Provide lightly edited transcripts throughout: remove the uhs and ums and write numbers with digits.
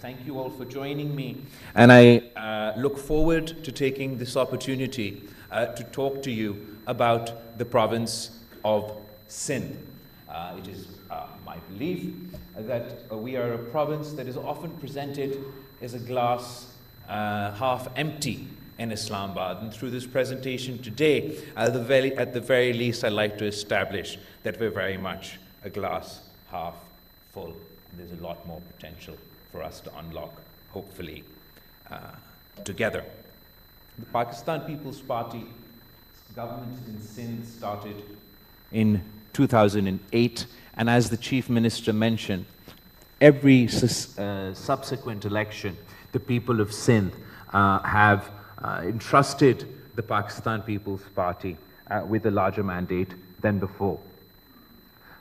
thank you all for joining me. And I look forward to taking this opportunity to talk to you about the province of Sindh. It is my belief that we are a province that is often presented as a glass half empty in Islamabad. And through this presentation today, at the very least, I'd like to establish that we're very much a glass half full. And there's a lot more potential for us to unlock, hopefully, together. The Pakistan People's Party government in Sindh started in 2008, and as the Chief Minister mentioned, every subsequent election, the people of Sindh have entrusted the Pakistan People's Party with a larger mandate than before.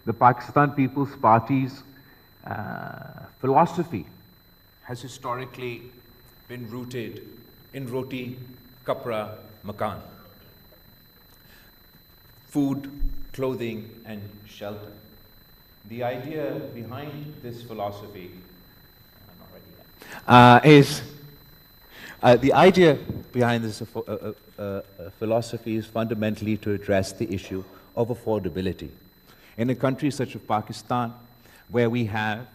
The Pakistan People's Party's philosophy has historically been rooted in roti, kapra, makan. Food, clothing, and shelter. The idea behind this philosophy, the idea behind this philosophy is fundamentally to address the issue of affordability. In a country such as Pakistan, where we have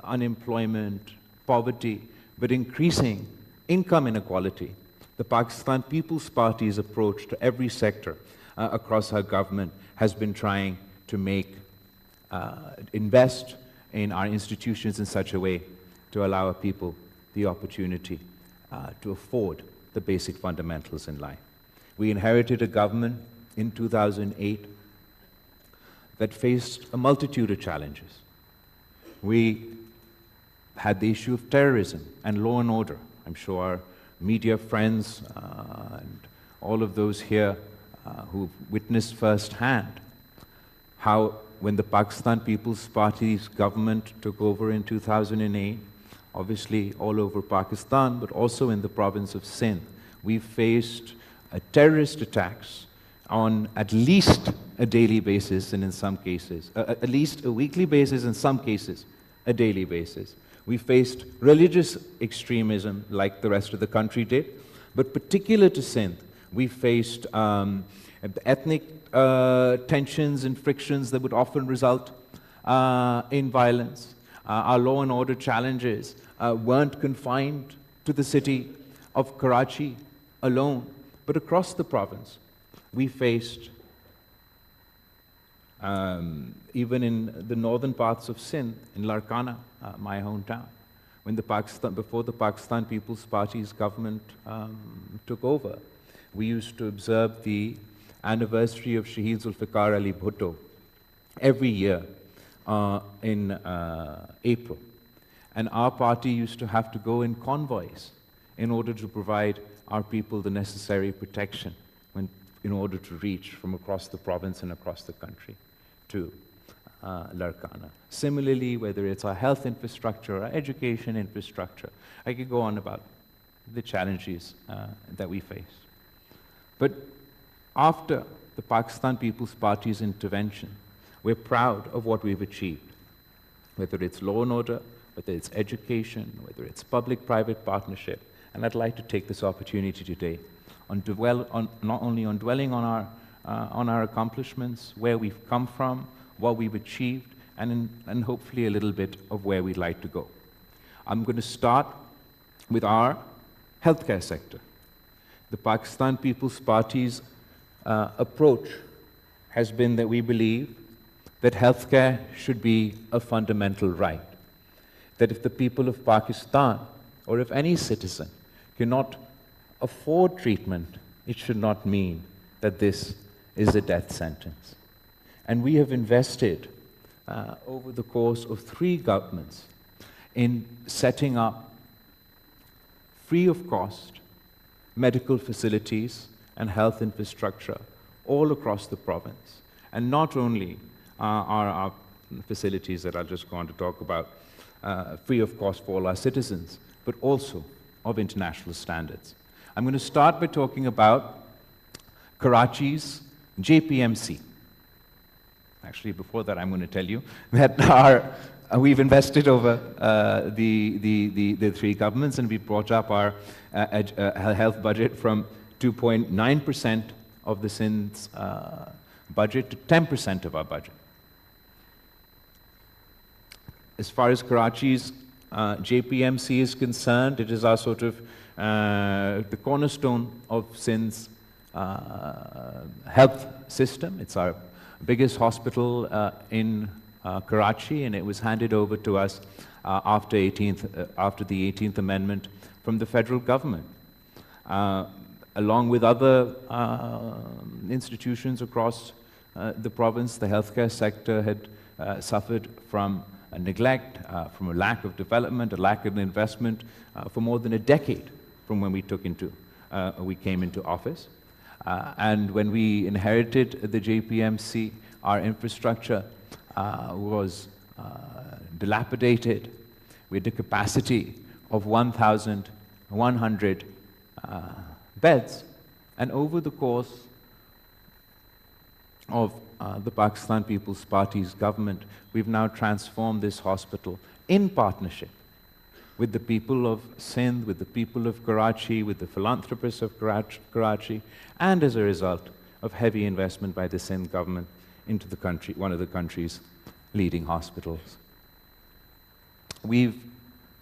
unemployment, poverty, but increasing income inequality, the Pakistan People's Party's approach to every sector across our government has been trying to invest in our institutions in such a way to allow our people the opportunity to afford the basic fundamentals in life. We inherited a government in 2008 that faced a multitude of challenges. We had the issue of terrorism and law and order. I'm sure our media friends and all of those here who've witnessed firsthand how when the Pakistan People's Party's government took over in 2008, obviously all over Pakistan, but also in the province of Sindh, we faced terrorist attacks on at least a daily basis, and in some cases, at least a weekly basis, in some cases, a daily basis. We faced religious extremism like the rest of the country did, but particular to Sindh, we faced ethnic tensions and frictions that would often result in violence. Our law and order challenges weren't confined to the city of Karachi alone, but across the province. We faced, even in the northern parts of Sindh, in Larkana, my hometown, before the Pakistan People's Party's government took over, we used to observe the anniversary of Shaheed Zulfikar Ali Bhutto every year in April. And our party used to have to go in convoys in order to provide our people the necessary protection in order to reach from across the province and across the country to Larkana. Similarly, whether it's our health infrastructure or our education infrastructure, I could go on about the challenges that we face. But after the Pakistan People's Party's intervention, we're proud of what we've achieved, whether it's law and order, whether it's education, whether it's public-private partnership. And I'd like to take this opportunity today not only on dwelling on our accomplishments, where we've come from, what we've achieved, and hopefully a little bit of where we'd like to go. I'm going to start with our healthcare sector. The Pakistan People's Party's approach has been that we believe that healthcare should be a fundamental right. That if the people of Pakistan, or if any citizen, cannot afford treatment, it should not mean that this is a death sentence. And we have invested over the course of 3 governments in setting up free of cost medical facilities and health infrastructure all across the province. And not only are our facilities that I'll just go on to talk about free of cost for all our citizens, but also of international standards. I'm going to start by talking about Karachi's JPMC. Actually, before that, I'm going to tell you that our we've invested over the three governments, and we brought up our health budget from 2.9% of the Sindh's budget to 10% of our budget. As far as Karachi's JPMC is concerned, it is our sort of the cornerstone of Sindh's health system. It's our biggest hospital in Karachi, and it was handed over to us after the 18th Amendment from the federal government. Along with other institutions across the province, the healthcare sector had suffered from a neglect, from a lack of development, a lack of investment for more than a decade from when we came into office. And when we inherited the JPMC, our infrastructure was dilapidated. We had a capacity of 1,100 beds. And over the course of the Pakistan People's Party's government, we've now transformed this hospital in partnership with the people of Sindh, with the people of Karachi, with the philanthropists of Karachi, and as a result of heavy investment by the Sindh government into the country, one of the country's leading hospitals. We've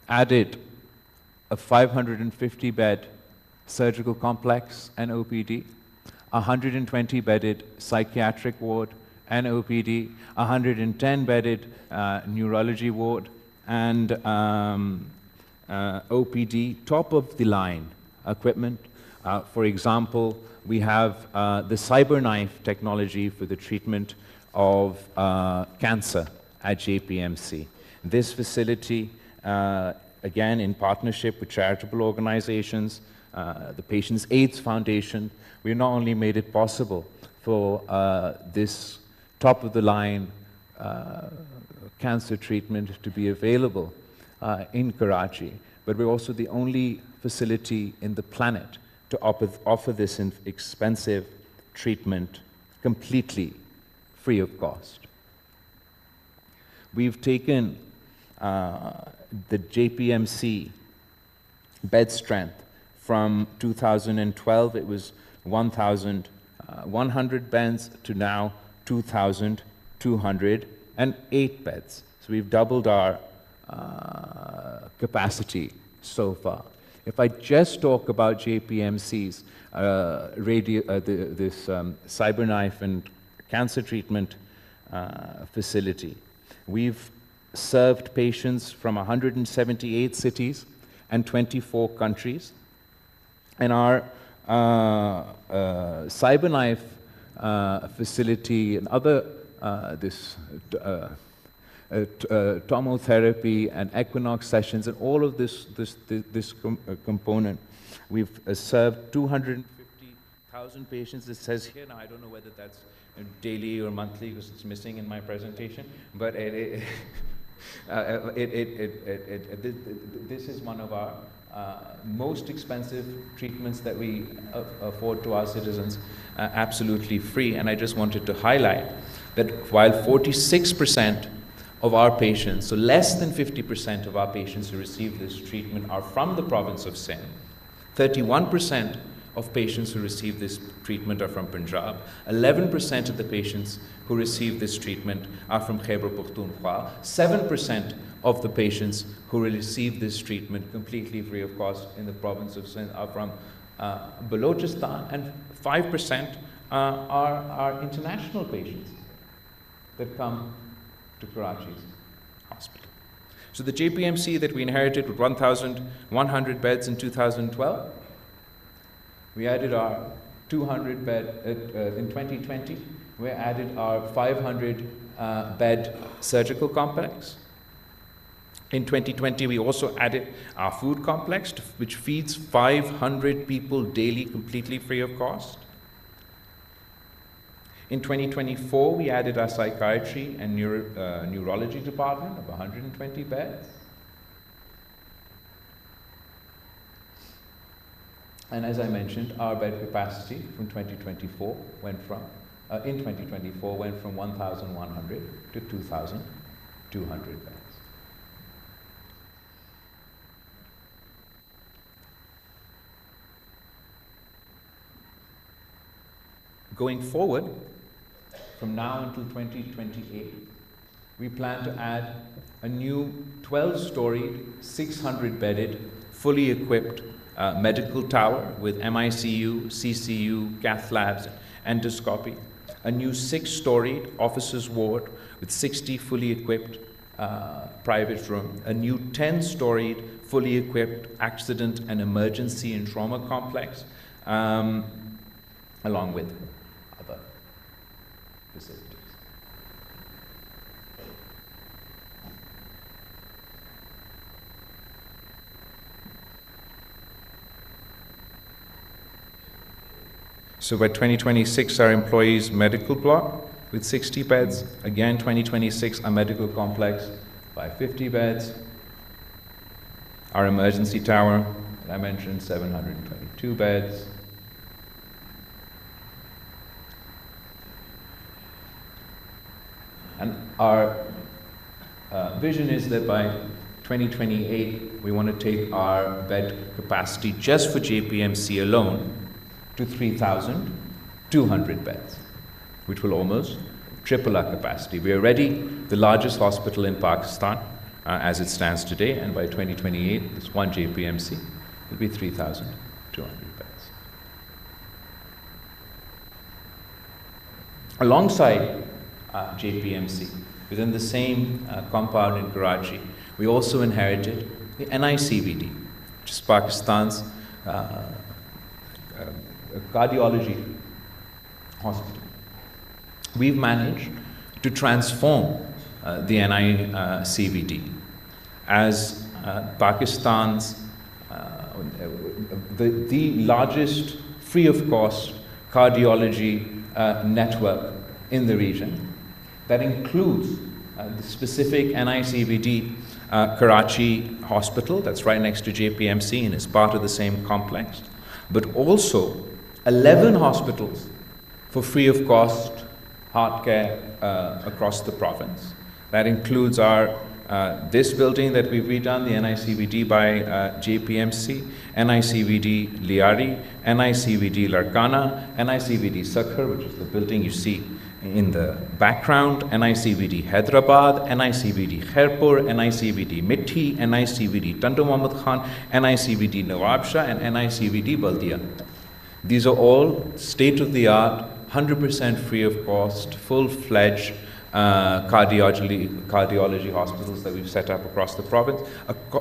added a 550-bed surgical complex and OPD, 120-bedded psychiatric ward and OPD, 110-bedded neurology ward, and OPD, top-of-the-line equipment. For example, we have the CyberKnife technology for the treatment of cancer at JPMC. This facility, again, in partnership with charitable organizations, the Patients AIDS Foundation, we not only made it possible for this top-of-the-line cancer treatment to be available in Karachi, but we're also the only facility in the planet to offer this expensive treatment completely free of cost. We've taken the JPMC bed strength from 2012, it was 1,100 beds, to now 2,208 beds. So we've doubled our capacity so far. If I just talk about JPMC's CyberKnife and cancer treatment facility, we've served patients from 178 cities and 24 countries. And our CyberKnife facility and other tomotherapy and equinox sessions and all of this component, we've served 250,000 patients. It says here, now I don't know whether that's daily or monthly because it's missing in my presentation, but this is one of our most expensive treatments that we afford to our citizens, absolutely free. And I just wanted to highlight that while 46% of our patients, so less than 50% of our patients who receive this treatment are from the province of Sindh, 31% of patients who receive this treatment are from Punjab, 11% of the patients who receive this treatment are from Khyber Pakhtunkhwa, 7% of the patients who receive this treatment completely free of cost in the province of Sindh are from Balochistan, and 5% are international patients that come to Karachi's hospital. So the JPMC that we inherited with 1,100 beds in 2012, we added our 200 bed in 2020. We added our 500 bed surgical complex. In 2020, we also added our food complex, which feeds 500 people daily, completely free of cost. In 2024, we added our psychiatry and neurology department of 120 beds. And as I mentioned, our bed capacity from 2024 went from 1,100 to 2,200 beds. Going forward, from now until 2028, we plan to add a new 12-storied, 600-bedded, fully equipped medical tower with MICU, CCU, cath labs, endoscopy, a new 6-storied officers' ward with 60 fully equipped private rooms, a new 10-storied, fully equipped accident and emergency and trauma complex, along with other facilities. So by 2026, our employees' medical block with 60 beds. Again, 2026, our medical complex by 50 beds. Our emergency tower, I mentioned, 722 beds. And our vision is that by 2028, we want to take our bed capacity just for JPMC alone to 3,200 beds, which will almost triple our capacity. We are already the largest hospital in Pakistan as it stands today, and by 2028, this one JPMC will be 3,200 beds. Alongside JPMC, within the same compound in Karachi, we also inherited the NICVD, which is Pakistan's cardiology hospital. We've managed to transform the NICVD as Pakistan's the largest free of cost cardiology network in the region. That includes the specific NICVD Karachi hospital that's right next to JPMC and is part of the same complex, but also 11 hospitals for free of cost heart care across the province. That includes our this building that we've redone, the NICVD by JPMC, NICVD Liari, NICVD Larkana, NICVD Sakhar, which is the building you see in the background, NICVD Hyderabad, NICVD Khairpur, NICVD Mithi, NICVD Tandu Muhammad Khan, NICVD Nawabshah, and NICVD Baldia. These are all state-of-the-art, 100% free of cost, full-fledged cardiology hospitals that we've set up across the province.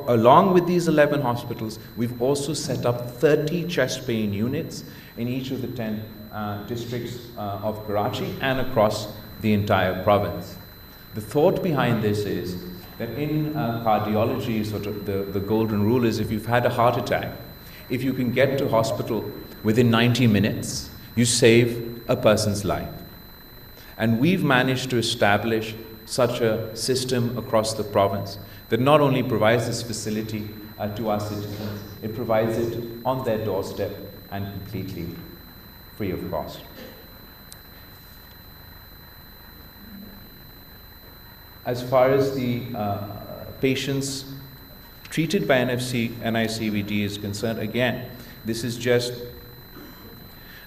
Along with these 11 hospitals, we've also set up 30 chest pain units in each of the 10 districts of Karachi and across the entire province. The thought behind this is that in cardiology, sort of the golden rule is if you've had a heart attack, if you can get to hospital within 90 minutes, you save a person's life. And we've managed to establish such a system across the province that not only provides this facility to our citizens, it provides it on their doorstep and completely free of cost. As far as the patients treated by NICVD is concerned, again, this is just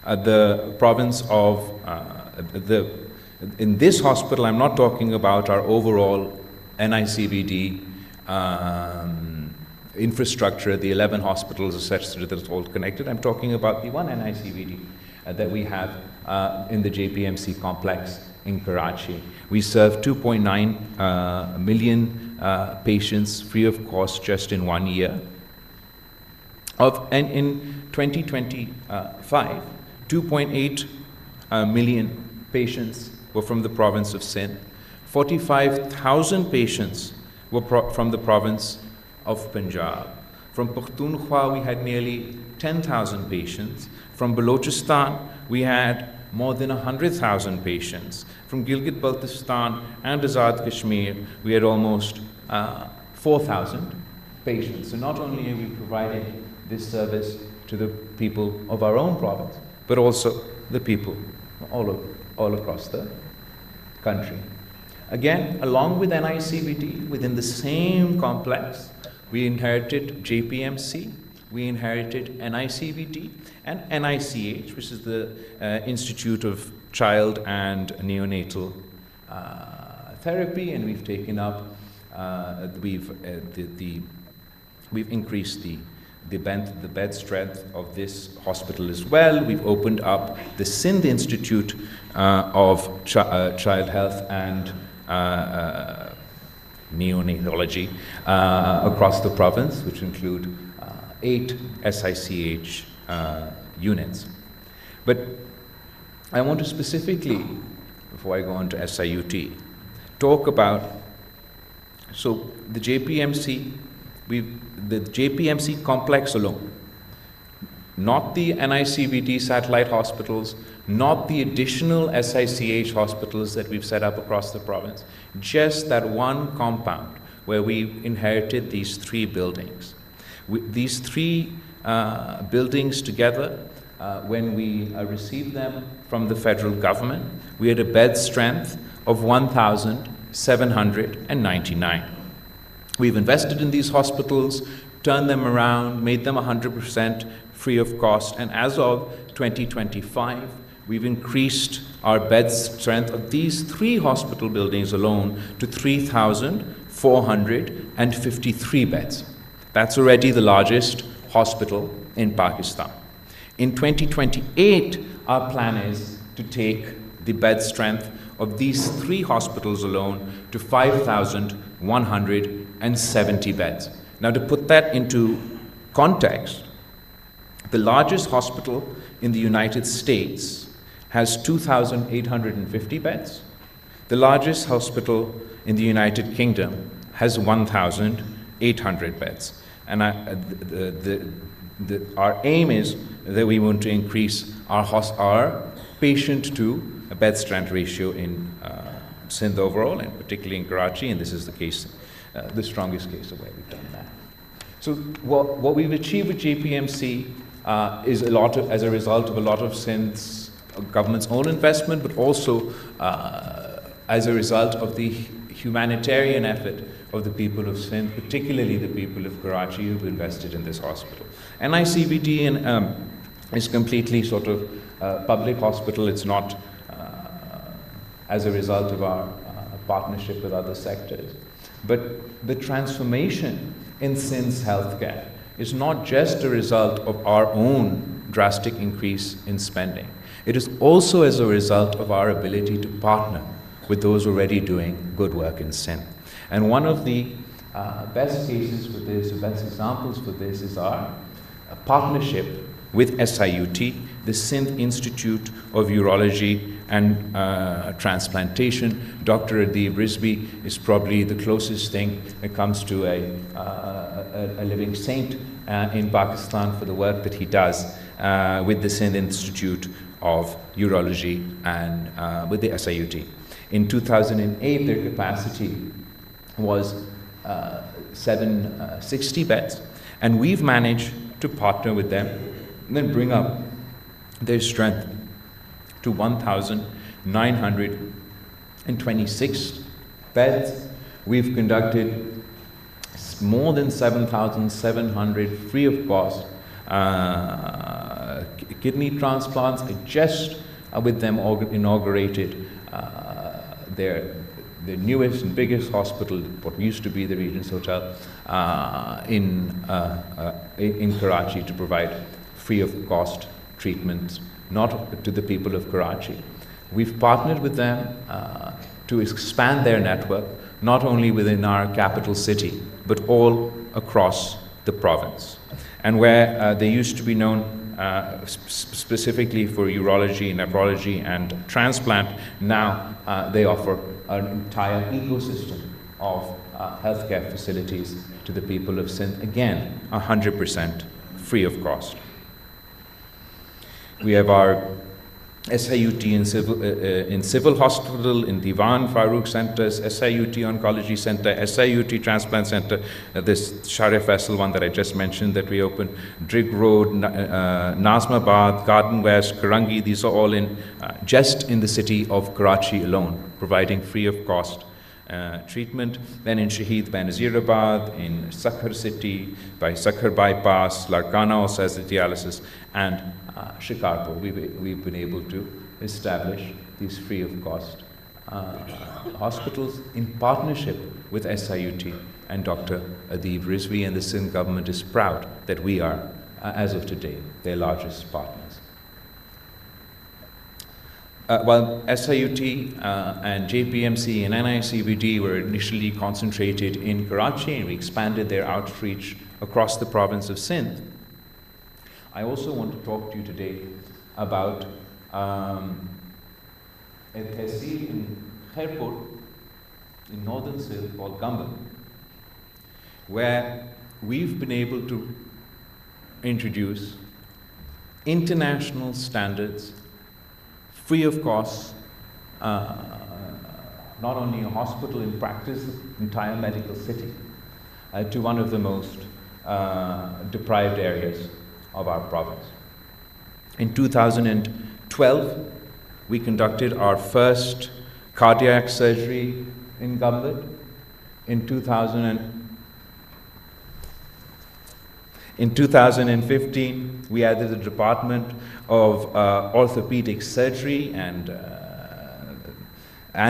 the province of in this hospital. I'm not talking about our overall NICVD infrastructure, the 11 hospitals, etc., that's all connected. I'm talking about the one NICVD that we have in the JPMC complex in Karachi. We serve 2.9 million patients free of cost just in 1 year. And in 2025, 2.8 million patients were from the province of Sindh. 45,000 patients were from the province of Punjab. From Pakhtunkhwa, we had nearly 10,000 patients. From Balochistan, we had more than 100,000 patients. From Gilgit-Baltistan and Azad Kashmir, we had almost 4,000 patients. So not only are we providing this service to the people of our own province, but also the people all across the country. Again, along with NICVD, within the same complex, we inherited JPMC, we inherited NICVT and NICH, which is the Institute of Child and Neonatal Therapy, and we've taken up, we've increased the bed strength of this hospital as well. We've opened up the Sindh Institute of Child Health and Neonatology across the province, which include 8 SICH units. But I want to specifically, before I go on to SIUT, talk about, so the JPMC, the JPMC complex alone, not the NICVT satellite hospitals, not the additional SICH hospitals that we've set up across the province, just that one compound where we inherited these 3 buildings. These 3 buildings together, when we received them from the federal government, we had a bed strength of 1,799. We've invested in these hospitals, turned them around, made them 100% free of cost, and as of 2025, we've increased our bed strength of these 3 hospital buildings alone to 3,453 beds. That's already the largest hospital in Pakistan. In 2028, our plan is to take the bed strength of these 3 hospitals alone to 5,170 beds. Now, to put that into context, the largest hospital in the United States has 2,850 beds. The largest hospital in the United Kingdom has 1,800 beds. And our aim is that we want to increase our patient to a bed strength ratio in Sindh overall, and particularly in Karachi, and this is the case, the strongest case of where we've done that. So what we've achieved with JPMC is as a result of a lot of Sindh's government's own investment, but also as a result of the humanitarian effort of the people of Sindh, particularly the people of Karachi who've invested in this hospital. NICVT is completely sort of public hospital. It's not as a result of our partnership with other sectors. But the transformation in Sindh's healthcare is not just a result of our own drastic increase in spending. It is also as a result of our ability to partner with those already doing good work in Sindh. And one of the best cases for this, or best examples for this, is our partnership with SIUT, the Sindh Institute of Urology and Transplantation. Dr. Adib Rizvi is probably the closest thing that comes to a living saint in Pakistan for the work that he does with the Sindh Institute of Urology and with the SIUT. In 2008, their capacity was 760 beds, and we've managed to partner with them and then bring up their strength to 1,926 beds. We've conducted more than 7,700 free of cost kidney transplants. I just with them inaugurated their newest and biggest hospital, what used to be the Regent's Hotel in Karachi, to provide free of cost treatments, not to the people of Karachi. We've partnered with them to expand their network, not only within our capital city, but all across the province. And where they used to be known specifically for urology, nephrology, and transplant, now they offer an entire ecosystem of healthcare facilities to the people of Sindh, again, 100% free of cost. We have our SIUT in Civil Hospital, in Diwan Farooq Centers, SIUT Oncology Center, SIUT Transplant Center, this Sharif Faisal one that I just mentioned that we opened, Drigg Road, Nazmabad, Garden West, Karangi. These are all in just in the city of Karachi alone, providing free of cost treatment. Then in Shaheed Benazirabad, in Sakhar city, by Sakhar bypass, Larkana also has the dialysis, and Shikarpur. We've been able to establish these free of cost hospitals in partnership with SIUT and Dr. Adib Rizvi, and the Sindh government is proud that we are, as of today, their largest partners. While SIUT and JPMC and NICVD were initially concentrated in Karachi, and we expanded their outreach across the province of Sindh, I also want to talk to you today about a tehsil in Khairpur, in northern Sindh, called Gambad, where we've been able to introduce international standards, free of cost, not only a hospital in practice, the entire medical city, to one of the most deprived areas of our province. In 2012, we conducted our first cardiac surgery in Gambad. In 2015, we added the Department of Orthopedic Surgery and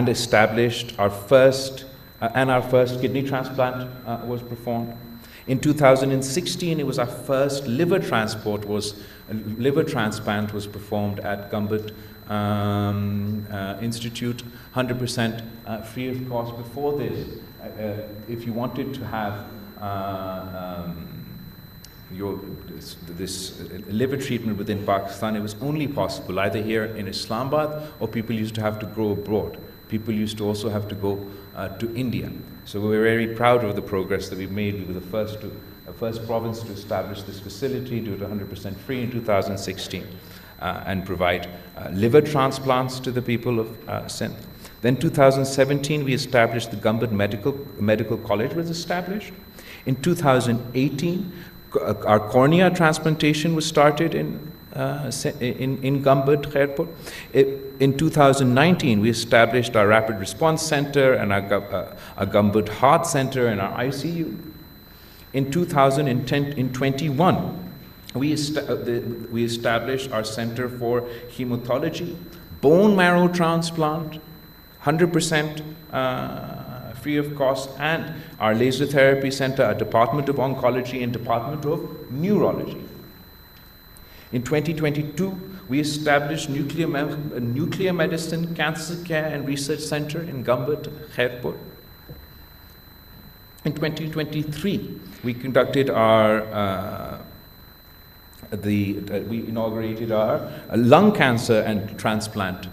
established our first kidney transplant was performed. In 2016, it was our first liver transplant was performed at Gambad Institute, 100% free of cost. Before this, if you wanted to have this liver treatment within Pakistan, it was only possible either here in Islamabad, or people used to have to go abroad. People used to also have to go to India. So we're very proud of the progress that we've made. We were the first province to establish this facility, do it 100% free in 2016, and provide liver transplants to the people of Sindh. Then 2017, we established the Gambad Medical College was established. In 2018, our cornea transplantation was started in Gambad, Khairpur. In 2019, we established our Rapid Response Center and our Gambad Heart Center and our ICU. In 2021, we established our Center for Hematology, Bone Marrow Transplant, 100% free of cost, and our Laser Therapy Center, our Department of Oncology and Department of Neurology. In 2022, we established Nuclear Medicine, Cancer Care and Research Center in Gambad, Khairpur. In 2023, we conducted we inaugurated our lung cancer and transplant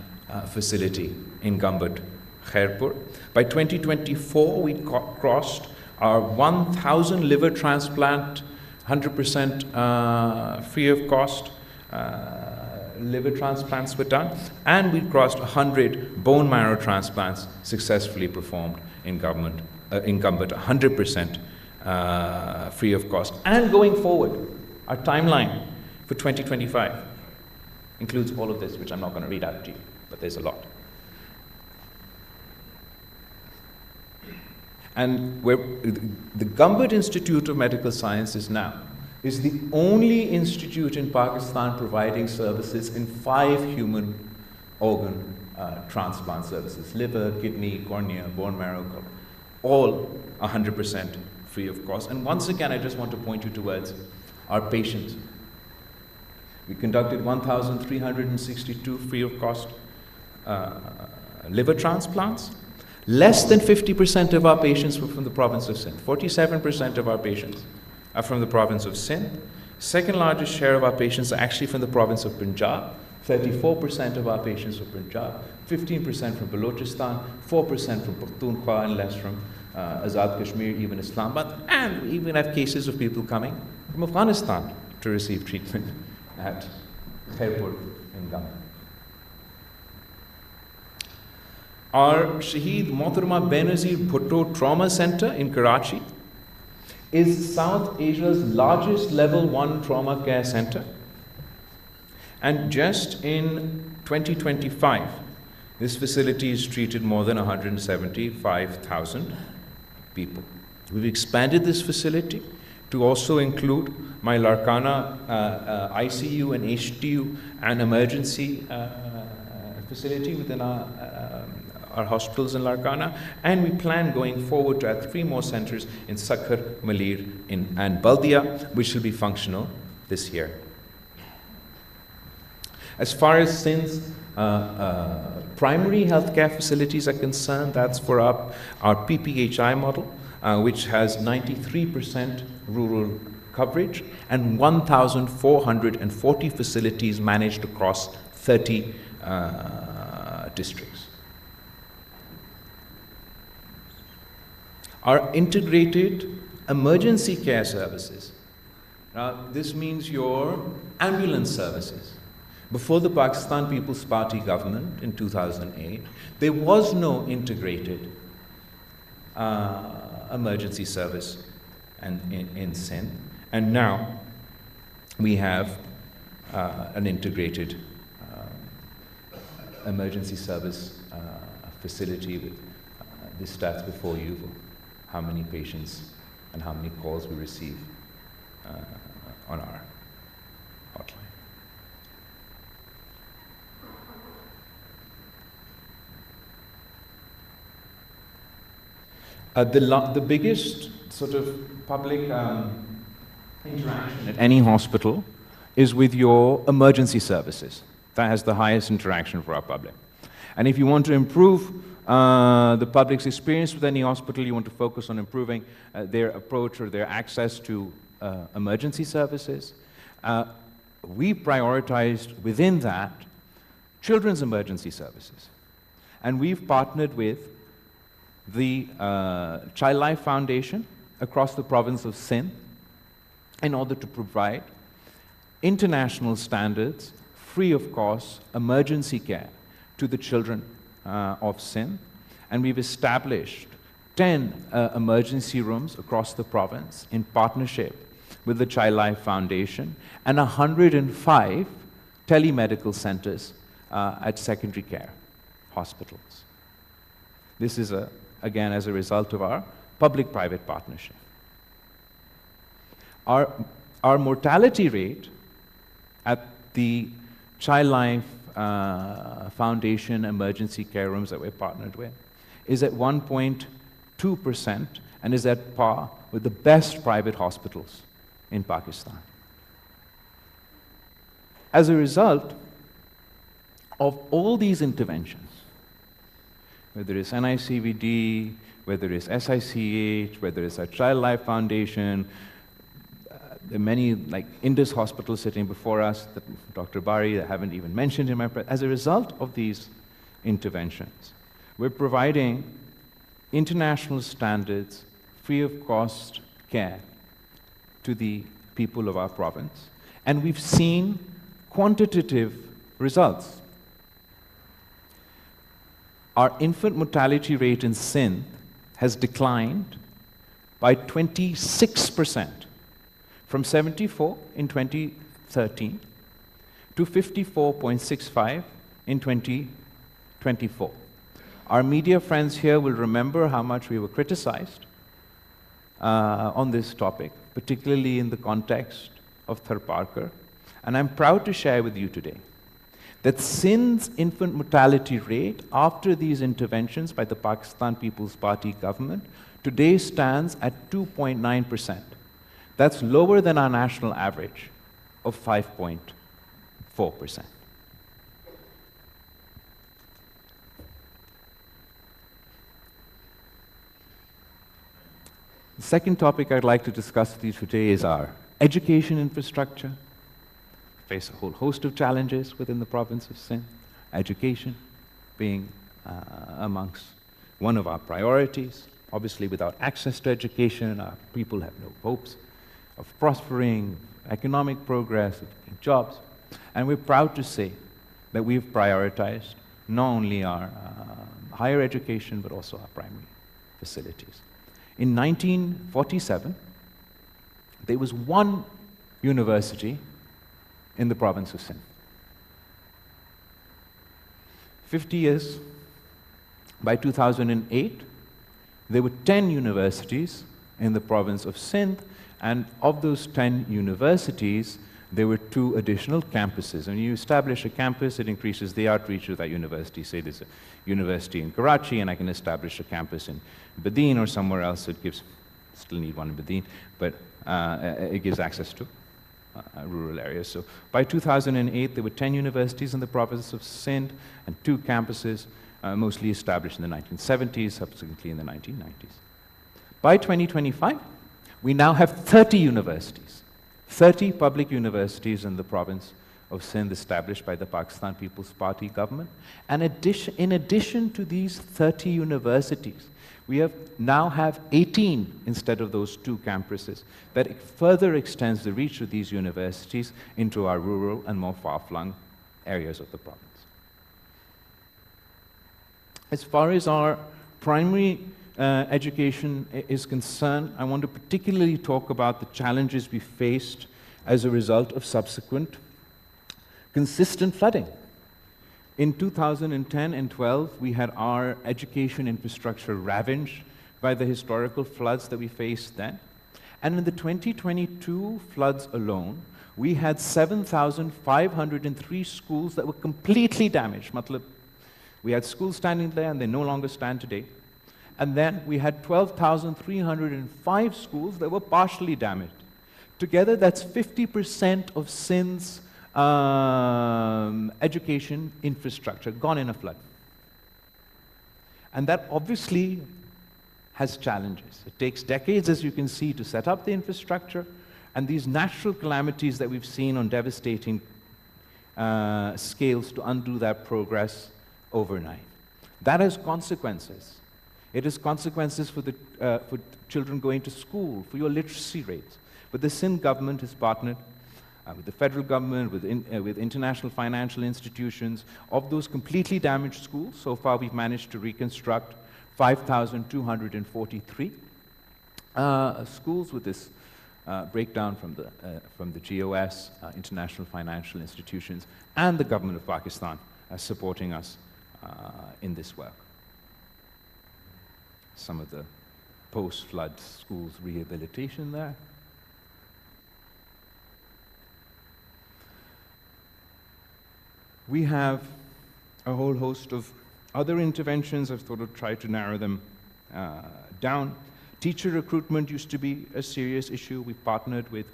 facility in Gambad, Khairpur. By 2024, we crossed our 1,000 liver transplant, 100% free of cost. Liver transplants were done, and we crossed 100 bone marrow transplants successfully performed in Gambad, 100% free of cost. And going forward, our timeline for 2025 includes all of this, which I'm not going to read out to you, but there's a lot. And the Gambad Institute of Medical Sciences now is the only institute in Pakistan providing services in 5 human organ transplant services: liver, kidney, cornea, bone marrow, all 100% free of cost. And once again, I just want to point you towards our patients. We conducted 1,362 free of cost liver transplants. Less than 50% of our patients were from the province of Sindh. 47% of our patients are from the province of Sindh. Second largest share of our patients are actually from the province of Punjab. 34% of our patients from Punjab, 15% from Balochistan, 4% from Pakhtunkhwa, and less from Azad Kashmir, even Islamabad. And we even have cases of people coming from Afghanistan to receive treatment at Khairpur in Gambad. Our Shaheed Mohtarama Benazir Bhutto Trauma Center in Karachi is South Asia's largest level 1 trauma care center. And just in 2025, This facility has treated more than 175,000 people. We've expanded this facility to also include my Larkana ICU and HTU and emergency facility within our hospitals in Larkana, and we plan going forward to add 3 more centers in Sakhar, Malir, and Baldia, which will be functional this year. As far as Sindh's primary healthcare facilities are concerned, that's for our PPHI model, which has 93% rural coverage and 1,440 facilities managed across 30 districts. Our integrated emergency care services. Now, this means your ambulance services. Before the Pakistan People's Party government in 2008, there was no integrated emergency service in Sindh, and now we have an integrated emergency service facility with the stats before you, how many patients and how many calls we receive on our hotline. The biggest sort of public interaction at any hospital is with your emergency services. That has the highest interaction for our public. And if you want to improve the public's experience with any hospital, you want to focus on improving their approach or their access to emergency services. We prioritized within that children's emergency services. And we've partnered with the Child Life Foundation across the province of Sindh in order to provide international standards, free of cost, emergency care to the children of Sindh. And we've established 10 emergency rooms across the province in partnership with the Child Life Foundation and 105 telemedical centers at secondary care hospitals. This is, again, as a result of our public-private partnership. Our mortality rate at the Child Life Foundation emergency care rooms that we're partnered with is at 1.2% and is at par with the best private hospitals in Pakistan. As a result of all these interventions, whether it's NICVD, whether it's SICH, whether it's a Child Life Foundation, there are many, like Indus Hospital sitting before us, that Dr. Bari, I haven't even mentioned in my as a result of these interventions, we're providing international standards, free of cost care to the people of our province, and we've seen quantitative results. Our infant mortality rate in Sindh has declined by 26%, from 74 in 2013 to 54.65 in 2024. Our media friends here will remember how much we were criticized on this topic, particularly in the context of Tharparkar. And I'm proud to share with you today that Sindh's infant mortality rate after these interventions by the Pakistan People's Party government today stands at 2.9%. That's lower than our national average of 5.4%. The second topic I'd like to discuss with you today is our education infrastructure. We face a whole host of challenges within the province of Sindh, education being amongst one of our priorities. Obviously, without access to education, our people have no hopes of prospering, economic progress, of jobs. And we're proud to say that we've prioritized not only our higher education, but also our primary facilities. In 1947, there was one university in the province of Sindh. 50 years, by 2008, there were 10 universities in the province of Sindh, and of those 10 universities, there were 2 additional campuses. When you establish a campus, it increases the outreach of that university. Say there's a university in Karachi, and I can establish a campus in Badin or somewhere else. It gives, still need one in Badin, but it gives access to rural areas. So by 2008, there were 10 universities in the province of Sindh and 2 campuses, mostly established in the 1970s, subsequently in the 1990s. By 2025, we now have 30 universities, 30 public universities in the province of Sindh established by the Pakistan People's Party government. And in addition to these 30 universities, we now have 18 instead of those 2 campuses. That further extends the reach of these universities into our rural and more far-flung areas of the province. As far as our primary education is concerned, I want to particularly talk about the challenges we faced as a result of subsequent consistent flooding. In 2010 and 12, we had our education infrastructure ravaged by the historical floods that we faced then. And in the 2022 floods alone, we had 7,503 schools that were completely damaged. We had schools standing there and they no longer stand today. And then we had 12,305 schools that were partially damaged. Together, that's 50% of Sindh's education infrastructure gone in a flood. And that obviously has challenges. It takes decades, as you can see, to set up the infrastructure, and these natural calamities that we've seen on devastating scales to undo that progress overnight. That has consequences. It has consequences for children going to school, for your literacy rates. But the Sindh government has partnered with the federal government, with international financial institutions. Of those completely damaged schools, so far we've managed to reconstruct 5,243 schools, with this breakdown from the GOS, international financial institutions, and the government of Pakistan supporting us in this work. Some of the post-flood schools rehabilitation there. We have a whole host of other interventions. I've thought I'd try to narrow them down. Teacher recruitment used to be a serious issue. We partnered with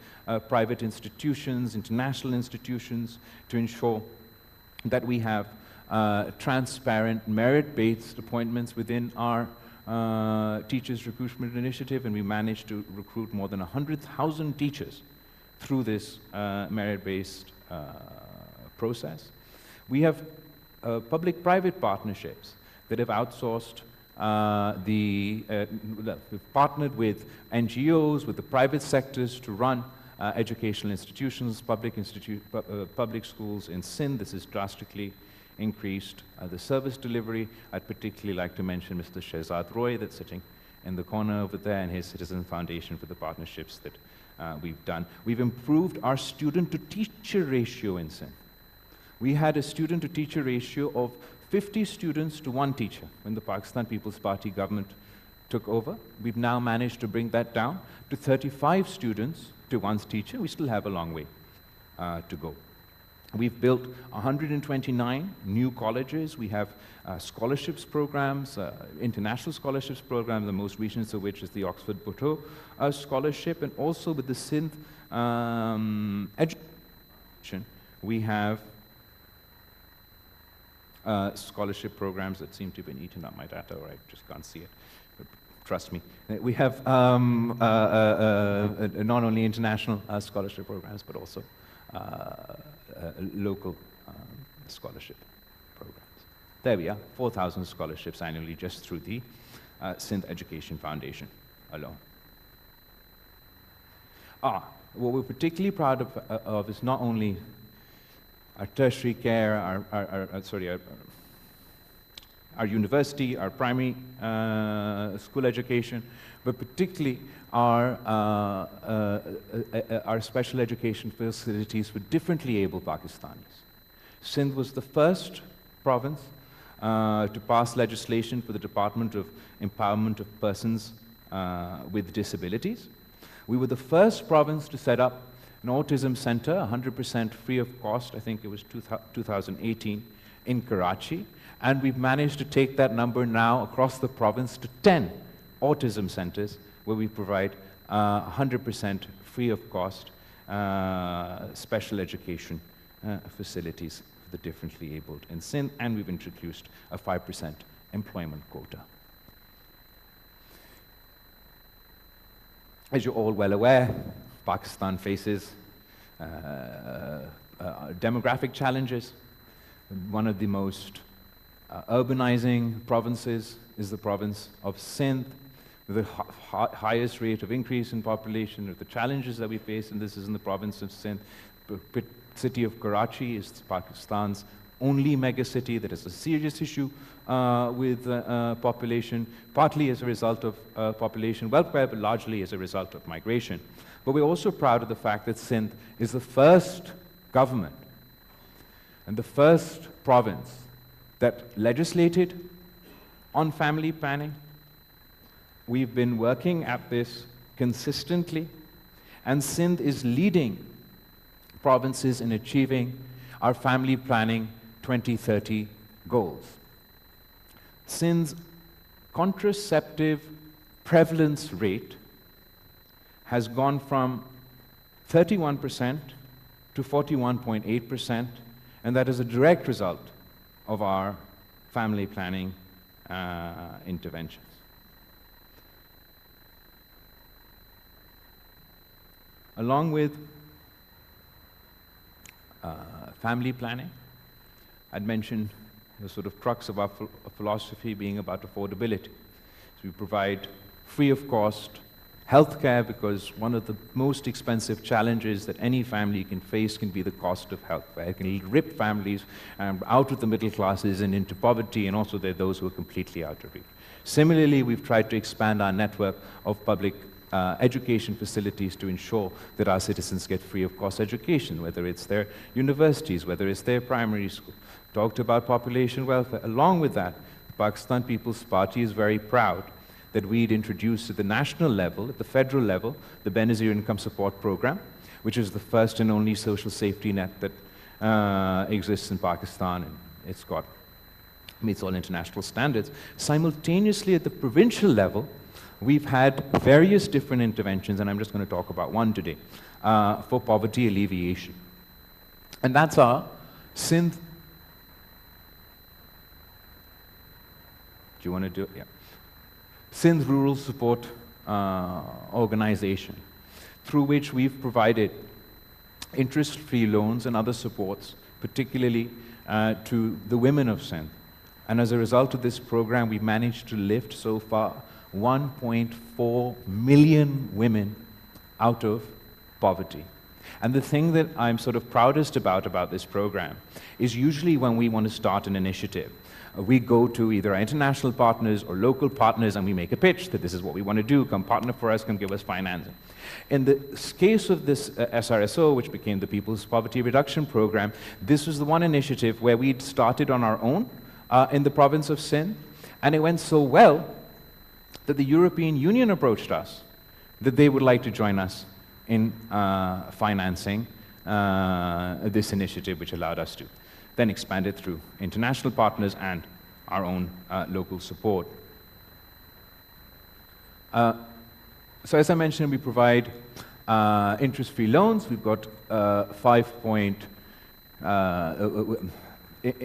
private institutions, international institutions, to ensure that we have transparent, merit-based appointments within our teachers recruitment initiative, and we managed to recruit more than 100,000 teachers through this merit-based process. We have public-private partnerships that have outsourced we've partnered with NGOs, with the private sectors to run educational institutions, public schools in Sindh. This has drastically increased the service delivery. I'd particularly like to mention Mr. Shehzad Roy, that's sitting in the corner over there, and his Citizen Foundation for the partnerships that we've done. We've improved our student-to-teacher ratio in Sindh. We had a student-to-teacher ratio of 50 students to 1 teacher when the Pakistan People's Party government took over. We've now managed to bring that down to 35 students to 1 teacher. We still have a long way to go. We've built 129 new colleges. We have scholarships programs, international scholarships program, the most recent of which is the Oxford Bhutto Scholarship, and also with the Sindh education, we have scholarship programs that seem to have been eaten up my data, or I just can't see it. But trust me. We have not only international scholarship programs, but also local scholarship programs. There we are, 4,000 scholarships annually just through the Sindh Education Foundation alone. What we're particularly proud of is not only our tertiary care, our university, our primary school education, but particularly our special education facilities for differently able Pakistanis. Sindh was the first province to pass legislation for the Department of Empowerment of Persons with Disabilities. We were the first province to set up an autism center, 100% free of cost, I think it was 2018, in Karachi. And we've managed to take that number now across the province to 10 autism centers where we provide 100% free of cost special education facilities for the differently abled in Sindh, and we've introduced a 5% employment quota. As you're all well aware, Pakistan faces demographic challenges. One of the most urbanizing provinces is the province of Sindh, with the highest rate of increase in population. Of the challenges that we face, and this is in the province of Sindh. The city of Karachi is Pakistan's only megacity that has a serious issue with population, partly as a result of population welfare, but largely as a result of migration. But we're also proud of the fact that Sindh is the first government and the first province that legislated on family planning. We've been working at this consistently, and Sindh is leading provinces in achieving our family planning 2030 goals. Sindh's contraceptive prevalence rate has gone from 31% to 41.8%, and that is a direct result of our family planning interventions. Along with family planning, I'd mentioned the sort of crux of our philosophy being about affordability. So we provide free of cost healthcare, because one of the most expensive challenges that any family can face can be the cost of healthcare. It can rip families out of the middle classes and into poverty, and also there are those who are completely out of reach. Similarly, we've tried to expand our network of public education facilities to ensure that our citizens get free of cost education, whether it's their universities, whether it's their primary school. Talked about population welfare. Along with that, the Pakistan People's Party is very proud that we'd introduced at the national level, at the federal level, the Benazir Income Support Program, which is the first and only social safety net that exists in Pakistan, and it's got meets all international standards. Simultaneously, at the provincial level, we've had various different interventions, and I'm just going to talk about one today, for poverty alleviation. And that's our Sindh. Do you want to do it? Yeah. Sindh Rural Support Organization, through which we've provided interest-free loans and other supports, particularly to the women of Sindh. And as a result of this program, we've managed to lift so far 1.4 million women out of poverty. And the thing that I'm sort of proudest about this program is usually when we want to start an initiative, we go to either our international partners or local partners and we make a pitch that this is what we want to do, come partner for us, come give us financing. In the case of this SRSO, which became the People's Poverty Reduction Program, this was the one initiative where we'd started on our own in the province of Sindh, and it went so well that the European Union approached us that they would like to join us in financing this initiative, which allowed us to then expand it through international partners and our own local support. So as I mentioned, we provide interest-free loans. We've got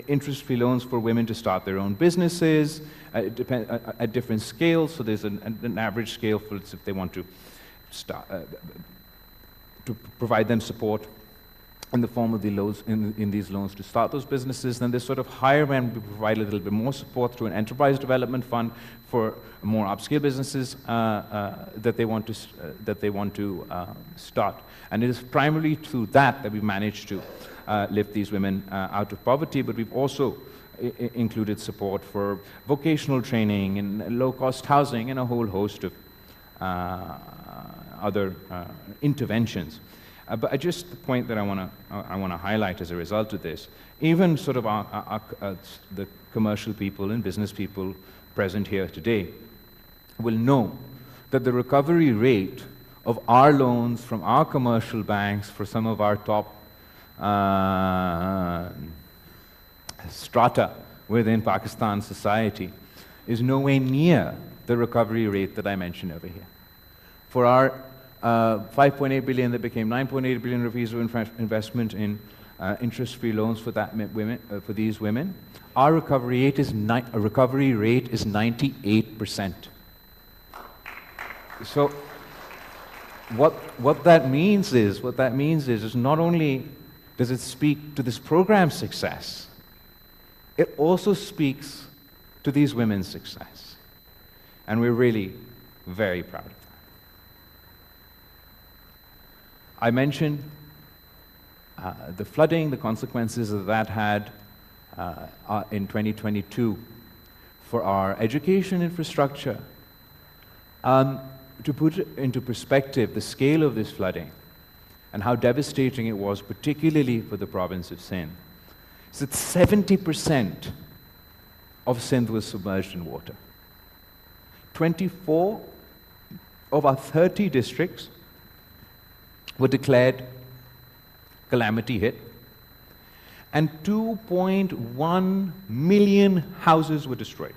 interest-free loans for women to start their own businesses at different scales. So there's an average scale for if they want to start, to provide them support in the form of the loans, in these loans to start those businesses. Then there's sort of higher end, we provide a little bit more support through an enterprise development fund for more upscale businesses that they want to start. And it is primarily through that we've managed to lift these women out of poverty, but we've also included support for vocational training and low-cost housing and a whole host of other interventions. But just the point that I want to highlight as a result of this, even sort of the commercial people and business people present here today will know that the recovery rate of our loans from our commercial banks for some of our top strata within Pakistan society is nowhere near the recovery rate that I mentioned over here. For our 5.8 billion that became 9.8 billion rupees of investment in interest-free loans for for these women, our recovery rate is 98%. So what that means is not only does it speak to this program's success, it also speaks to these women's success. And we're really very proud of that. I mentioned the flooding, the consequences that that had in 2022 for our education infrastructure. To put it into perspective, the scale of this flooding and how devastating it was, particularly for the province of Sindh, is that 70% of Sindh was submerged in water. 24 of our 30 districts were declared calamity hit, and 2.1 million houses were destroyed.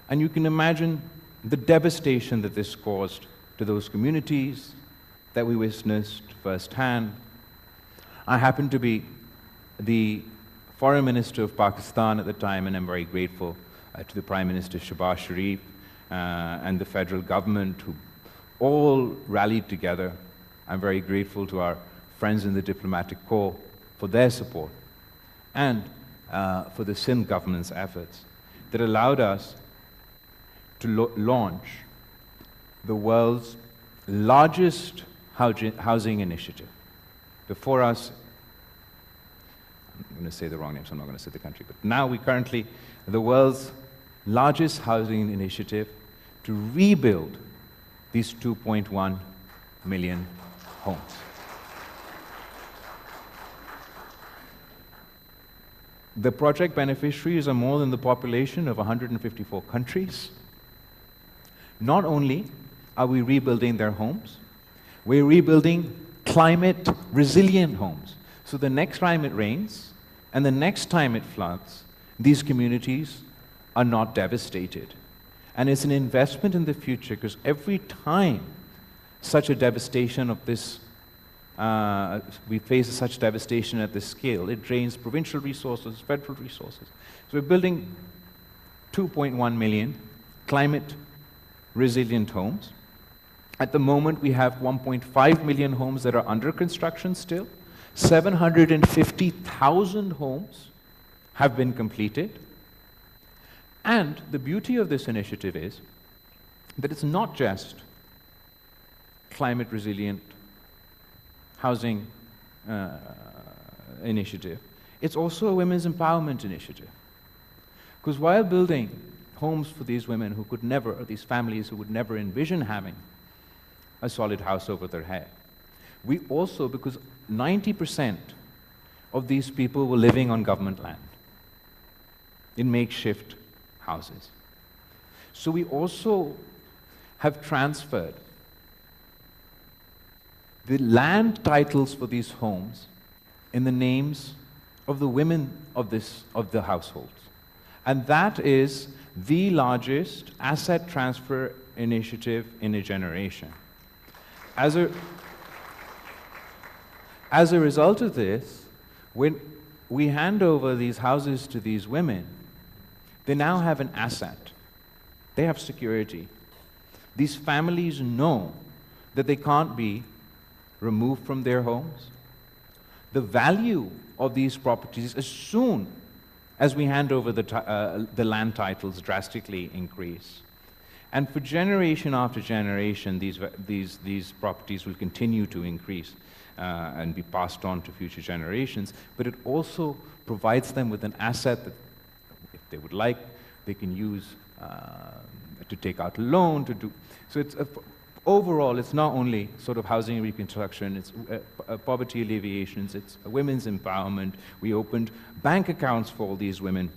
And you can imagine the devastation that this caused to those communities that we witnessed firsthand. I happened to be the Foreign Minister of Pakistan at the time, and I'm very grateful to the Prime Minister Shehbaz Sharif and the federal government who all rallied together. I'm very grateful to our friends in the diplomatic corps for their support and for the Sindh government's efforts that allowed us to launch the world's largest housing initiative. Before us, I'm going to say the wrong name, so I'm not going to say the country, but now we currently are the world's largest housing initiative to rebuild these 2.1 million homes. The project beneficiaries are more than the population of 154 countries. Not only are we rebuilding their homes, we're rebuilding climate resilient homes. So the next time it rains and the next time it floods, these communities are not devastated. And it's an investment in the future, because every time such a devastation of this, we face such devastation at this scale, it drains provincial resources, federal resources. So we're building 2.1 million climate resilient homes. At the moment, we have 1.5 million homes that are under construction still. 750,000 homes have been completed. And the beauty of this initiative is that it's not just climate resilient housing initiative, it's also a women's empowerment initiative. Because while building homes for these women who could never, or these families who would never envision having a solid house over their head, we also, because 90% of these people were living on government land in makeshift houses. So we also have transferred the land titles for these homes in the names of the women of the households. And that is the largest asset transfer initiative in a generation. As a result of this, when we hand over these houses to these women, they now have an asset. They have security. These families know that they can't be removed from their homes. The value of these properties, as soon as we hand over the land titles, drastically increase. And for generation after generation, these properties will continue to increase and be passed on to future generations. But it also provides them with an asset that, if they would like, they can use to take out a loan, to do. So it's overall, it's not only sort of housing reconstruction, it's poverty alleviations, it's women's empowerment. We opened bank accounts for all these women.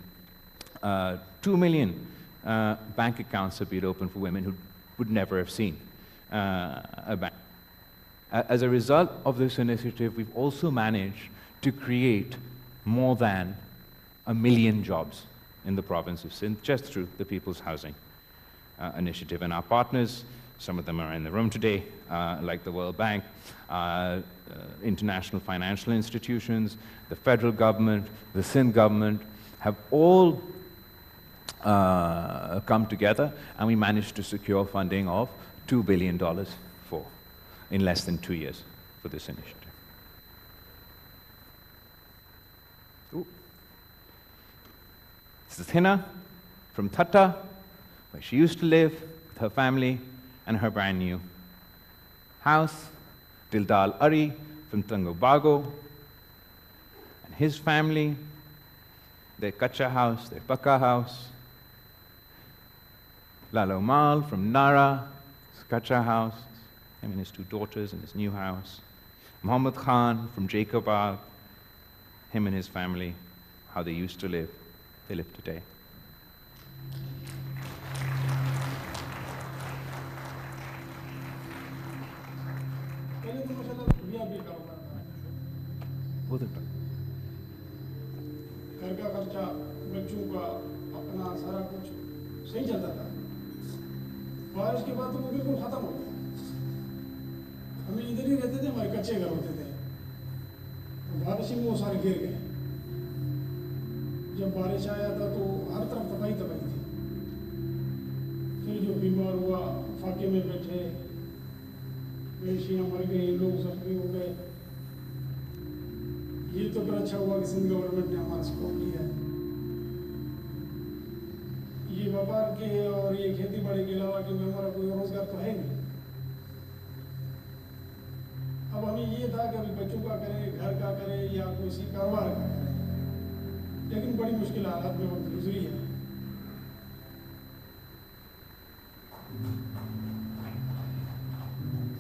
2 million bank accounts have been opened for women who would never have seen a bank. As a result of this initiative, we've also managed to create more than 1 million jobs in the province of Sindh just through the People's Housing Initiative. And our partners, some of them are in the room today, like the World Bank, international financial institutions, the federal government, the Sindh government, have all come together, and we managed to secure funding of $2 billion in less than 2 years for this initiative. Ooh. This is Hina from Thatta, where she used to live with her family and her brand new house. Dildal Ari from Tangobago and his family, their kacha house, their pakka house. Lalo Mal from Nara, his kacha house, him and his 2 daughters in his new house. Muhammad Khan from Jacobab, him and his family, how they used to live, they live today. घर का खर्चा, बच्चों का, अपना सारा कुछ सही चलता था। बारिश के बाद तो वो बिल्कुल खत्म हो गया। हमें इधर ही रहते थे, हमारे कच्चे घर होते थे। बारिश में वो सारे गिर गए। जब बारिश आया था तो हर तरफ तबाही तबाही थी। फिर जो बीमार हुआ, फाके में बैठे, मवेशियाँ मर गई, लोग जख्मी हो गए। ये तो फिर अच्छा हुआ कि सिंध गवर्नमेंट ने हमारा सपोर्ट किया। ये व्यापार के और ये खेती बाड़ी के अलावा कि हमारा कोई रोजगार तो है नहीं। अब हमें ये था कि अभी बच्चों का करें, घर का करें या किसी कारोबार का करें, लेकिन बड़ी मुश्किल हालात में वक्त गुजरी है।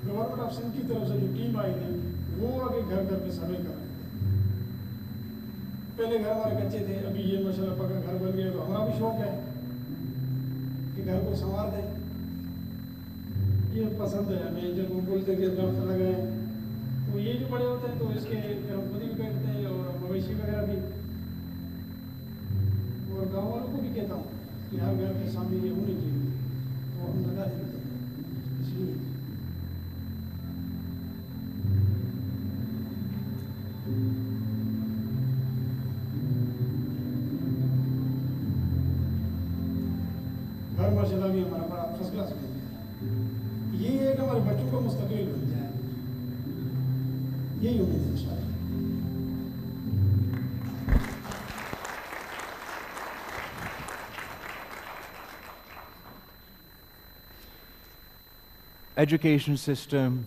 गवर्नमेंट ऑफ सिंध की तरफ से जो टीम आई थी, वो आगे घर घर पे सर्वे कर रहे थे। पहले घर हमारे कच्चे थे, अभी ये माशाल्लाह पक्का घर बन गया, तो हमारा भी शौक है कि घर को संवार दें। ये पसंद है हमें, जब वो बोलते कि दरख्त लगाएं, तो ये जो बड़े होते हैं तो इसके फिर हम खुद भी बैठते हैं और मवेशी वगैरह भी। और गाँव वालों को भी कहता हूँ कि हर घर के सामने ये होनी चाहिए, तो हम लगा देते हैं इसलिए। घर माशाल्लाह भी हमारा बड़ा फर्स्ट क्लास बन गया। ये है कि हमारे बच्चों का मुस्तकबिल बन जाए, यही उम्मीद है इंशाअल्लाह। Education system,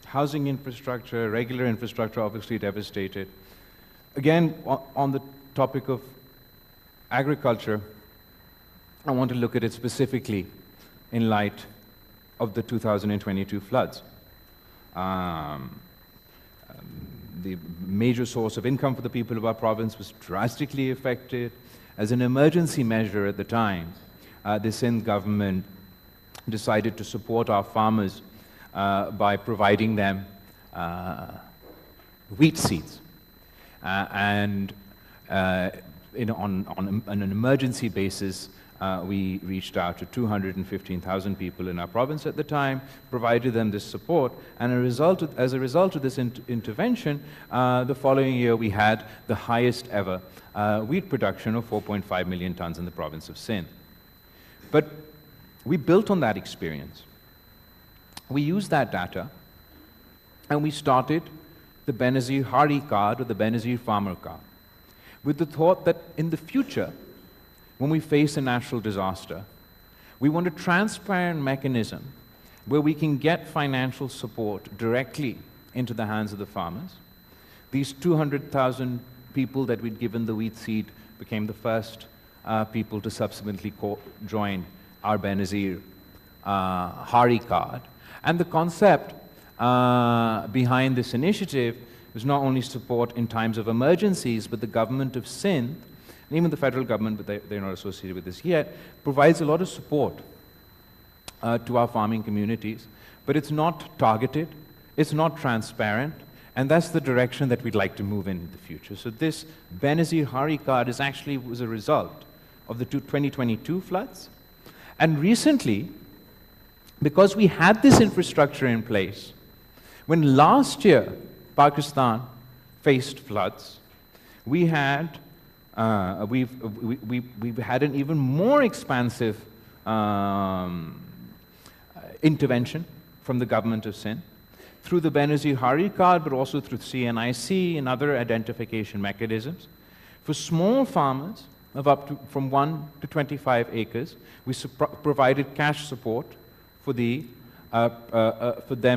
housing infrastructure, regular infrastructure obviously devastated. Again, on the topic of agriculture, I want to look at it specifically in light of the 2022 floods. The major source of income for the people of our province was drastically affected. As an emergency measure at the time, the Sindh government decided to support our farmers by providing them wheat seeds. On an emergency basis, we reached out to 215,000 people in our province at the time, provided them this support, and as a result of this intervention, the following year we had the highest ever wheat production of 4.5 million tons in the province of Sindh. But we built on that experience. We used that data, and we started the Benazir Hari card, or the Benazir Farmer card, with the thought that in the future, when we face a natural disaster, we want a transparent mechanism where we can get financial support directly into the hands of the farmers. These 200,000 people that we'd given the wheat seed became the first people to subsequently join our Benazir Hari card. And the concept behind this initiative was not only support in times of emergencies, but the government of Sindh, and even the federal government, but they're not associated with this yet, provides a lot of support to our farming communities. But it's not targeted, it's not transparent, and that's the direction that we'd like to move in the future. So this Benazir Hari card was a result of the 2022 floods. And recently, because we had this infrastructure in place, when last year Pakistan faced floods, we've had an even more expansive intervention from the government of Sindh through the Benazir Hari card, but also through CNIC and other identification mechanisms. For small farmers of from 1 to 25 acres, we provided cash support for them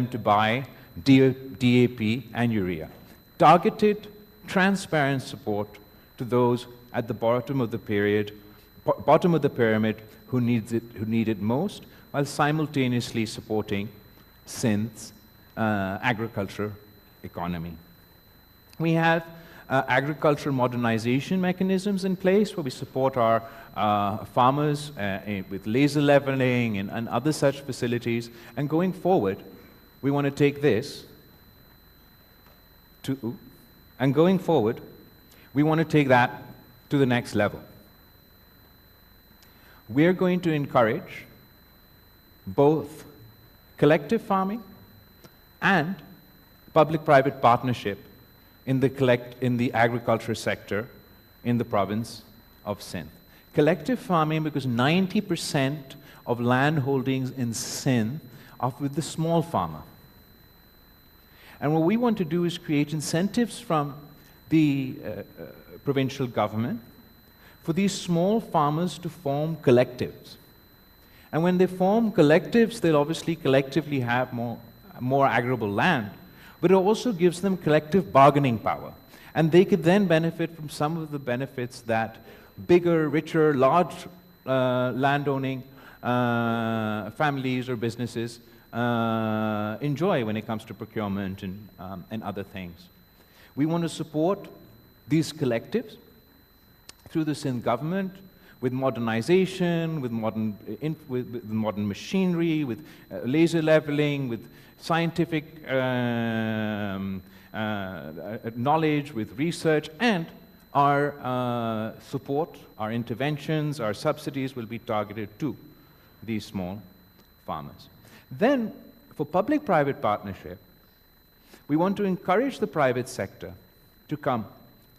to buy DAP and urea. Targeted, transparent support to those at the bottom of the pyramid who need it most, while simultaneously supporting Sindh's agriculture economy. We have agricultural modernization mechanisms in place where we support our farmers with laser leveling and other such facilities. And going forward, we want to take this to, and going forward, we want to take that to the next level. We're going to encourage both collective farming and public-private partnership in the agriculture sector in the province of Sindh. Collective farming, because 90% of land holdings in Sindh are with the small farmer. And what we want to do is create incentives from the provincial government for these small farmers to form collectives. And when they form collectives, they'll obviously collectively have more arable land, but it also gives them collective bargaining power. And they could then benefit from some of the benefits that bigger, richer, large landowning families or businesses enjoy when it comes to procurement and other things. We want to support these collectives through the Sindh government with modernization, with modern machinery, with laser leveling, with scientific knowledge, with research, and our support, our interventions, our subsidies will be targeted to these small farmers. Then, for public-private partnership, we want to encourage the private sector to come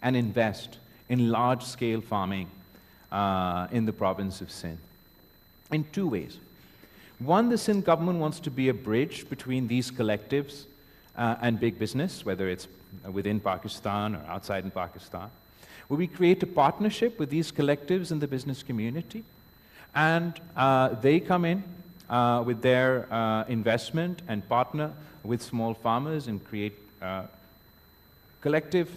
and invest in large-scale farming in the province of Sindh in two ways. One, the Sindh government wants to be a bridge between these collectives and big business, whether it's within Pakistan or outside in Pakistan, where we create a partnership with these collectives in the business community, and they come in with their investment and partner with small farmers and create collective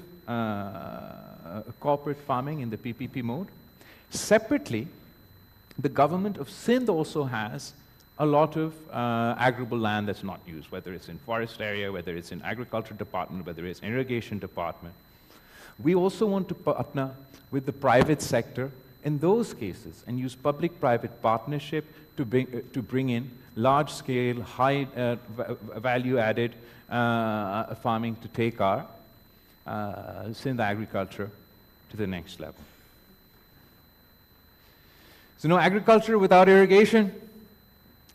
corporate farming in the PPP mode. Separately, the government of Sindh also has a lot of arable land that's not used, whether it's in forest area, whether it's in agriculture department, whether it's irrigation department. We also want to partner with the private sector in those cases and use public-private partnership to bring in large-scale, high value-added farming to take our Sindh agriculture to the next level. So no agriculture without irrigation,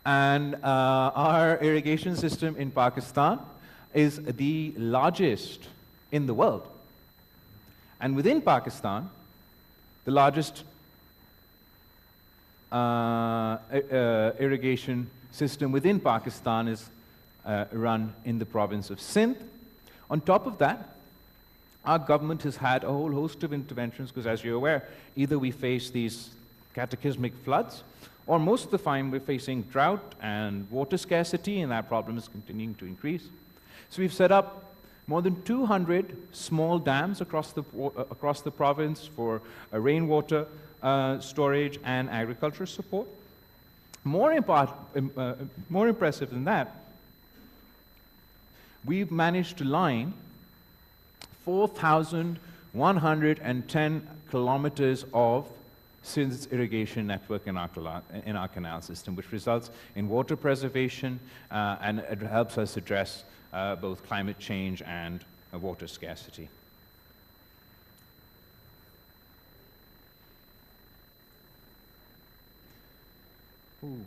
and our irrigation system in Pakistan is the largest in the world. And within Pakistan, the largest irrigation system within Pakistan is run in the province of Sindh. On top of that, our government has had a whole host of interventions, because as you're aware, either we face these cataclysmic floods, or most of the time we're facing drought and water scarcity, and that problem is continuing to increase. So we've set up more than 200 small dams across the province for rainwater storage and agriculture support. More impressive than that, we've managed to line 4,110 kilometers of Sindh's irrigation network in our canal system, which results in water preservation and it helps us address both climate change and water scarcity. Ooh.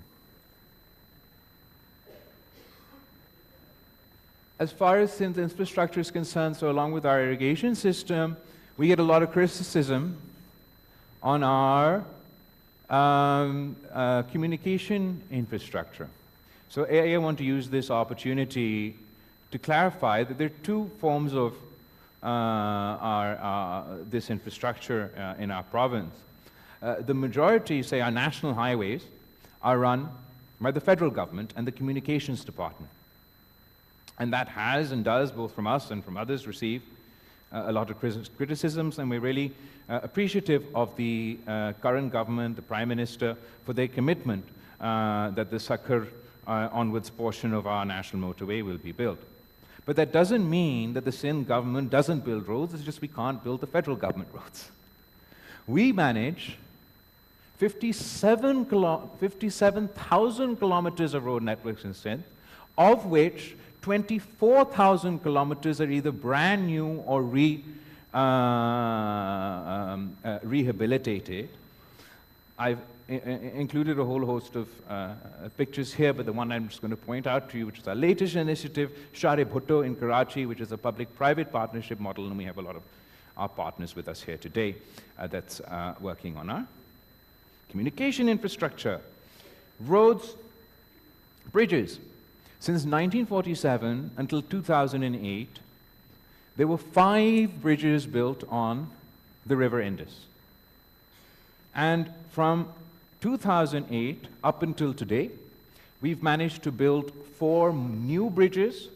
As far as Sindh infrastructure is concerned, so along with our irrigation system, we get a lot of criticism on our communication infrastructure. So I want to use this opportunity to clarify that there are two forms of this infrastructure in our province. The majority, say our national highways, are run by the federal government and the communications department. And that has and does, both from us and from others, receive a lot of criticisms, and we're really appreciative of the current government, the Prime Minister, for their commitment that the Sakhar onwards portion of our national motorway will be built. But that doesn't mean that the Sindh government doesn't build roads, it's just we can't build the federal government roads. We manage 57,000 kilometers of road networks in Sindh, of which 24,000 kilometers are either brand new or rehabilitated. I've included a whole host of pictures here, but the one I'm just going to point out to you, which is our latest initiative, Share Bhutto in Karachi, which is a public-private partnership model, and we have a lot of our partners with us here today that's working on our communication infrastructure. Roads, bridges. Since 1947 until 2008, there were 5 bridges built on the River Indus. And from 2008 up until today, we've managed to build 4 new bridges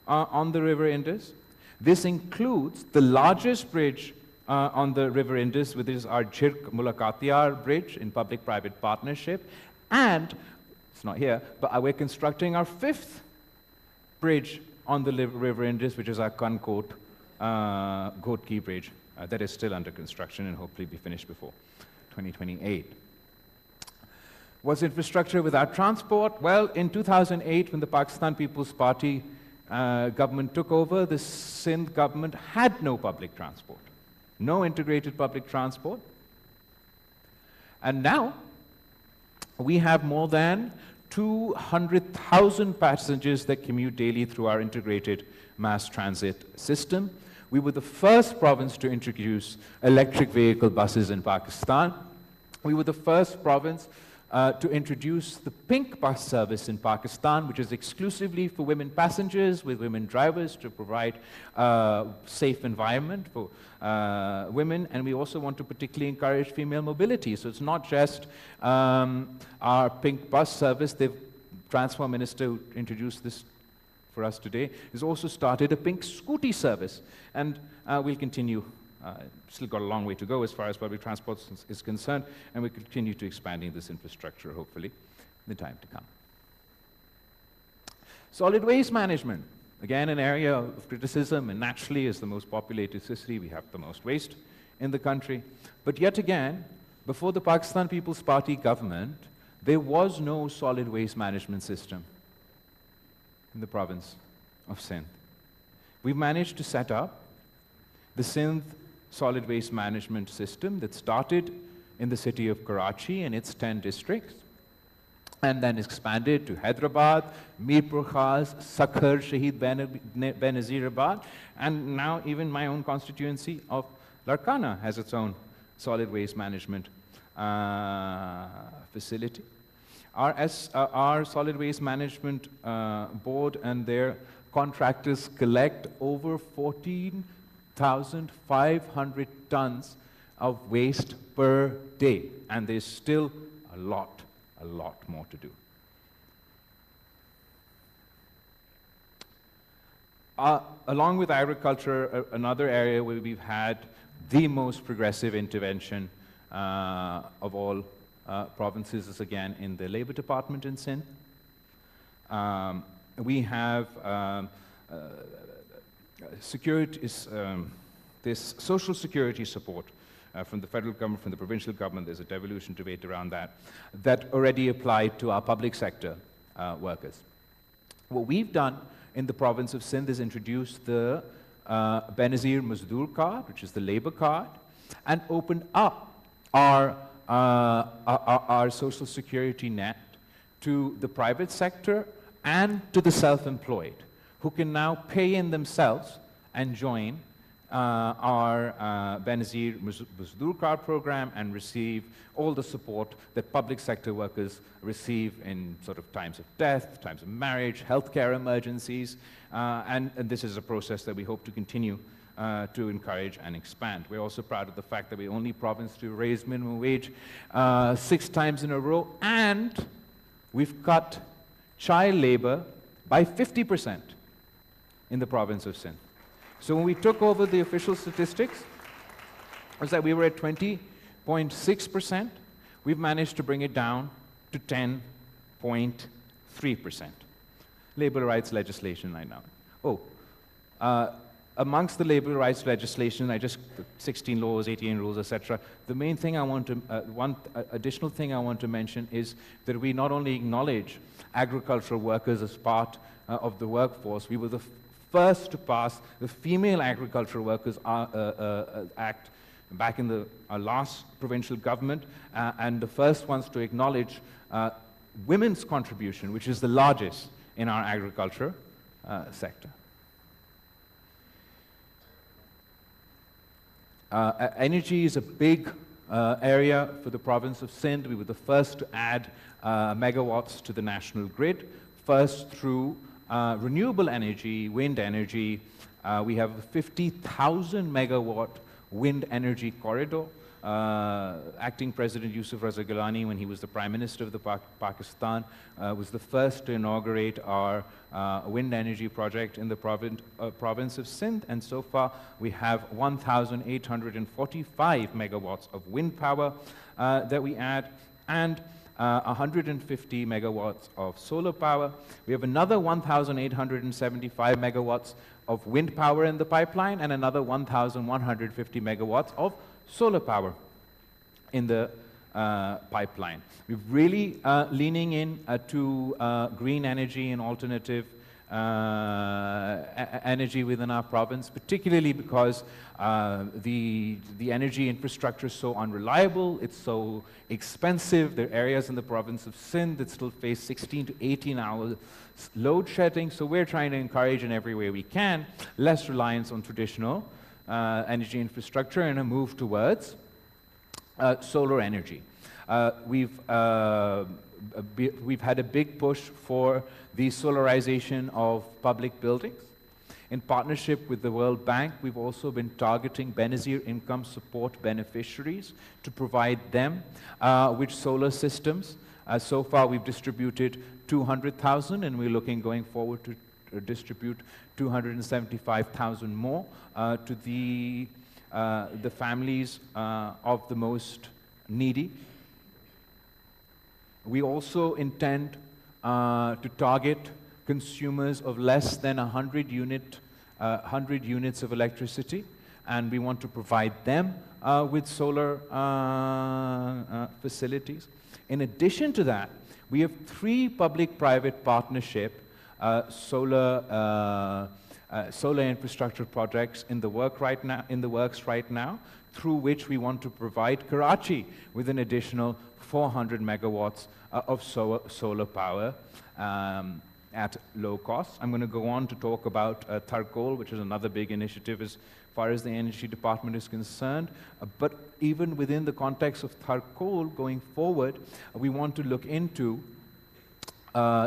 on the River Indus. This includes the largest bridge on the River Indus, which is our Chirk Mulakatiyar bridge in public-private partnership, and it's not here, but we're constructing our 5th bridge on the River Indus, which is our Kankot Ghotki bridge that is still under construction and hopefully be finished before 2028. What's infrastructure without transport? Well, in 2008, when the Pakistan People's Party government took over, the Sindh government had no public transport, no integrated public transport. And now, we have more than 200,000 passengers that commute daily through our integrated mass transit system. We were the first province to introduce electric vehicle buses in Pakistan. We were the first province to introduce the pink bus service in Pakistan, which is exclusively for women passengers with women drivers to provide a safe environment for women. And we also want to particularly encourage female mobility. So it's not just our pink bus service. The Transport Minister who introduced this for us today has also started a pink scooty service. And we'll continue. Still got a long way to go as far as public transport is concerned, and we continue to expanding this infrastructure, hopefully, in the time to come. Solid waste management. Again, an area of criticism, and naturally, as the most populated city, we have the most waste in the country. But yet again, before the Pakistan People's Party government, there was no solid waste management system in the province of Sindh. We've managed to set up the Sindh solid waste management system that started in the city of Karachi and its 10 districts, and then expanded to Hyderabad, Mirpur Khas, Sakhar, Shahid Benazirabad, and now even my own constituency of Larkana has its own solid waste management facility. Our solid waste management board and their contractors collect over 14,500 tons of waste per day, and there's still a lot more to do. Along with agriculture, another area where we've had the most progressive intervention of all provinces is again in the Labour Department in Sindh. We have security is, this social security support from the federal government, from the provincial government. There's a devolution debate around that, that already applied to our public sector workers. What we've done in the province of Sindh is introduce the Benazir Mazdoor card, which is the labor card, and opened up our social security net to the private sector and to the self-employed, who can now pay in themselves and join our Benazir Mazdoor card program and receive all the support that public sector workers receive in sort of times of death, times of marriage, healthcare emergencies, and this is a process that we hope to continue to encourage and expand. We're also proud of the fact that we're the only province to raise minimum wage 6 times in a row, and we've cut child labor by 50% in the province of Sindh. So when we took over the official statistics, was that we were at 20.6%. We've managed to bring it down to 10.3%. Labor rights legislation right now. Amongst the labor rights legislation, 16 laws, 18 rules, etc. The main thing I want to, one additional thing I want to mention is that we not only acknowledge agricultural workers as part of the workforce, we were the first to pass the Female Agricultural Workers Act back in the last provincial government, and the first ones to acknowledge women's contribution, which is the largest in our agriculture sector. Energy is a big area for the province of Sindh. We were the first to add megawatts to the national grid, first through renewable energy, wind energy. We have a 50,000 megawatt wind energy corridor. Acting President Yousafzai, when he was the Prime Minister of the Pakistan, was the first to inaugurate our wind energy project in the province of Sindh, and so far we have 1,845 megawatts of wind power that we add, and 150 megawatts of solar power. We have another 1,875 megawatts of wind power in the pipeline, and another 1,150 megawatts of solar power in the pipeline. We're really leaning in to green energy and alternative energy within our province, particularly because the energy infrastructure is so unreliable, it's so expensive. There are areas in the province of Sindh that still face 16 to 18 hours load shedding, so we're trying to encourage in every way we can less reliance on traditional energy infrastructure and a move towards solar energy. We've had a big push for the solarization of public buildings. In partnership with the World Bank, we've also been targeting Benazir income support beneficiaries to provide them with solar systems. So far, we've distributed 200,000, and we're looking going forward to distribute 275,000 more to the families of the most needy. We also intend to target consumers of less than 100 units of electricity, and we want to provide them with solar facilities. In addition to that, we have 3 public-private partnership solar infrastructure projects in the works right now, through which we want to provide Karachi with an additional 400 megawatts of solar power at low cost. I'm going to go on to talk about Tharkol, which is another big initiative as far as the Energy Department is concerned. But even within the context of Tharkol going forward, we want to look into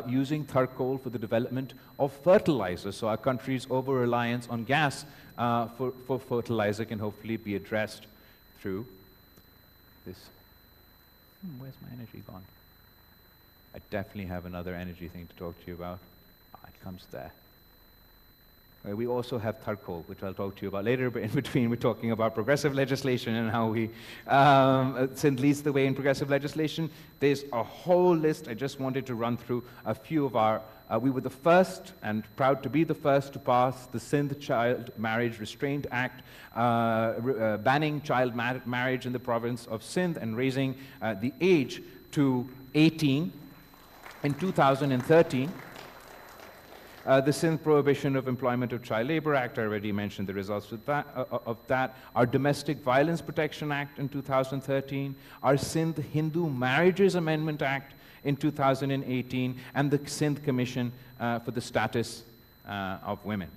using Tharkol for the development of fertilizer. So our country's over-reliance on gas for fertilizer can hopefully be addressed through this. Where's my energy gone? I definitely have another energy thing to talk to you about. It comes there. We also have Tharkol, which I'll talk to you about later, but in between we're talking about progressive legislation and how we, Sindh leads the way in progressive legislation. There's a whole list. I just wanted to run through a few of our, we were the first, and proud to be the first, to pass the Sindh Child Marriage Restraint Act, banning child marriage in the province of Sindh and raising the age to 18 in 2013. The Sindh Prohibition of Employment of Child Labor Act, I already mentioned the results of that. Our Domestic Violence Protection Act in 2013. Our Sindh Hindu Marriages Amendment Act in 2018. And the Sindh Commission for the Status of Women.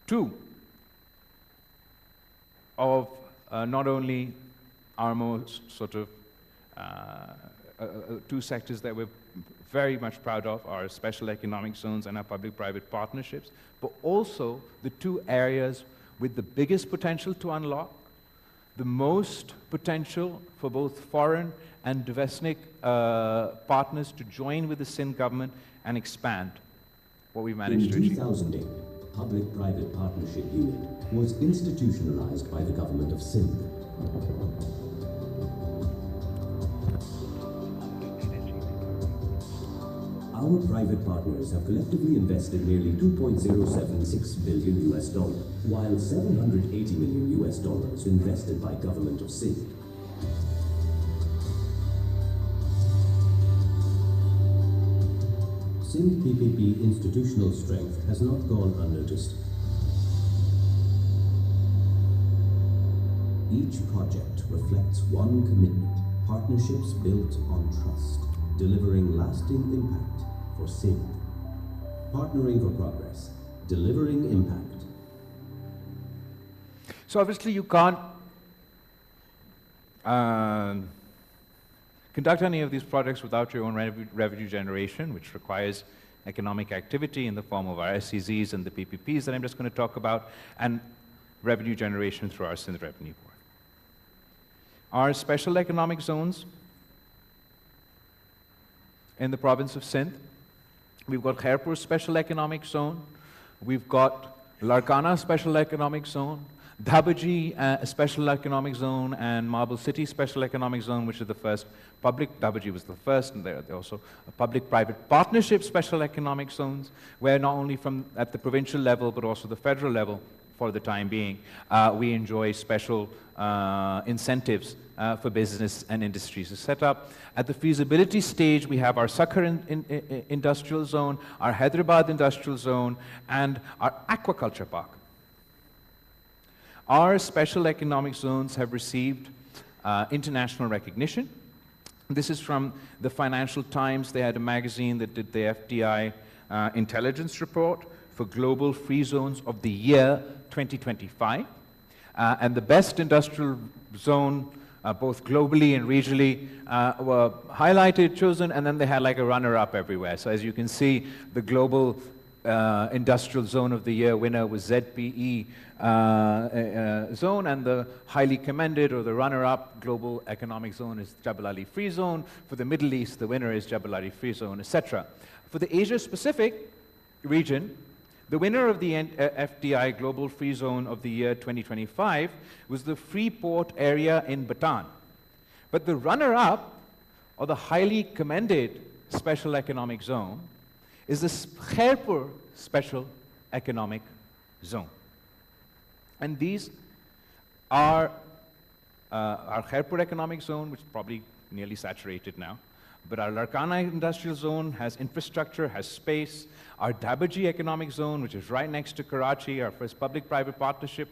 Two of not only our most sort of two sectors that we're very much proud of are special economic zones and our public-private partnerships, but also the two areas with the biggest potential to unlock, the most potential for both foreign and domestic partners to join with the Sindh government and expand what we managed to achieve. In 2008, the Public-Private Partnership Unit was institutionalized by the government of Sindh. Our private partners have collectively invested nearly $2.076 billion US, while $780 million US invested by government of Sindh. Sindh PPP institutional strength has not gone unnoticed. Each project reflects one commitment: partnerships built on trust, delivering lasting impact for Sindh. Partnering for progress, delivering impact. So obviously you can't conduct any of these projects without your own revenue generation, which requires economic activity in the form of our SEZs and the PPPs that I'm just going to talk about, and revenue generation through our Sindh Revenue Board. Our special economic zones in the province of Sindh, we've got Khairpur Special Economic Zone, we've got Larkana Special Economic Zone, Dhabaji Special Economic Zone, and Marble City Special Economic Zone, which is the first public. Dhabaji was the first, and they're also public-private partnership special economic zones, where not only from at the provincial level, but also the federal level, for the time being, we enjoy special incentives for business and industries to set up. At the feasibility stage, we have our Sakhar Industrial Zone, our Hyderabad Industrial Zone, and our Aquaculture Park. Our special economic zones have received international recognition. This is from the Financial Times. They had a magazine that did the FDI intelligence report for Global Free Zones of the Year 2025. And the best industrial zone, both globally and regionally, were highlighted, chosen, and then they had like a runner-up everywhere. So as you can see, the Global Industrial Zone of the Year winner was ZPE zone, and the highly commended, or the runner-up Global Economic Zone, is Jebel Ali Free Zone. For the Middle East, the winner is Jebel Ali Free Zone, etc. For the Asia-Pacific region, the winner of the FDI Global Free Zone of the Year 2025 was the Freeport area in Bhutan. But the runner-up, or the highly commended Special Economic Zone, is the Khairpur Special Economic Zone. And these are our Khairpur Economic Zone, which is probably nearly saturated now. But our Larkana Industrial Zone has infrastructure, has space. Our Dhabaji Economic Zone, which is right next to Karachi, our first public-private partnership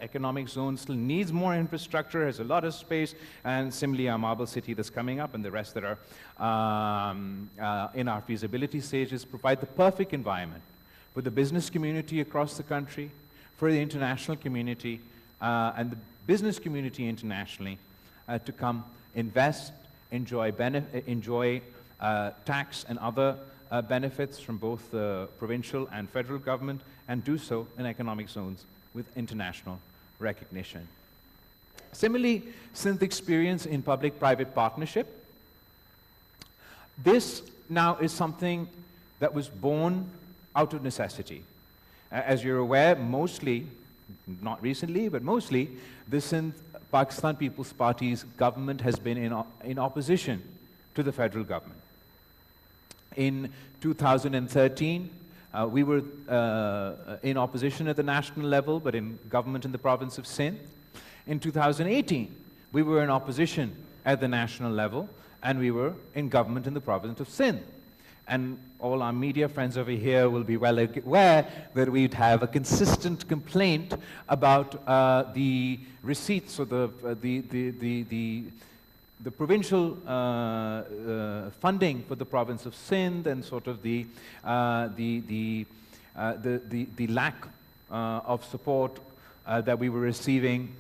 economic zone, still needs more infrastructure, has a lot of space, and similarly our Marble City that's coming up, and the rest that are in our feasibility stages, provide the perfect environment for the business community across the country, for the international community, and the business community internationally to come invest, enjoy tax and other benefits from both the provincial and federal government, and do so in economic zones with international recognition. Similarly, Sindh experience in public-private partnership. This now is something that was born out of necessity. As you're aware, mostly, not recently, but mostly, the Sindh Pakistan People's Party's government has been in opposition to the federal government. In 2013, we were in opposition at the national level, but in government in the province of Sindh. In 2018, we were in opposition at the national level, and we were in government in the province of Sindh. And all our media friends over here will be well aware that we'd have a consistent complaint about the receipts or the provincial funding for the province of Sindh, and sort of the lack of support that we were receiving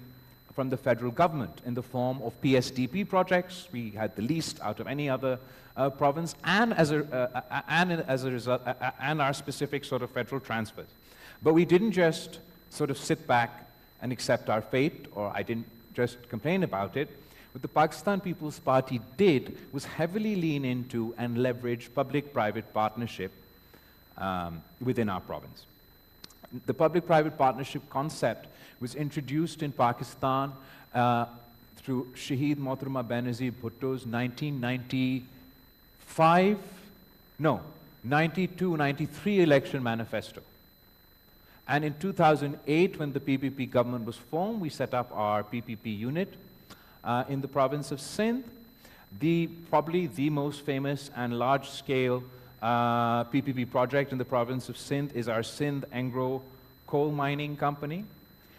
from the federal government in the form of PSDP projects. We had the least out of any other province, and as a result, and our specific sort of federal transfers. But we didn't just sort of sit back and accept our fate, or I didn't just complain about it. What the Pakistan People's Party did was heavily lean into and leverage public-private partnership within our province. The public-private partnership concept was introduced in Pakistan through Shaheed Mohtarama Benazir Bhutto's 92-93 election manifesto. And in 2008, when the PPP government was formed, we set up our PPP unit in the province of Sindh. Probably the most famous and large-scale PPP project in the province of Sindh is our Sindh Angro coal mining company,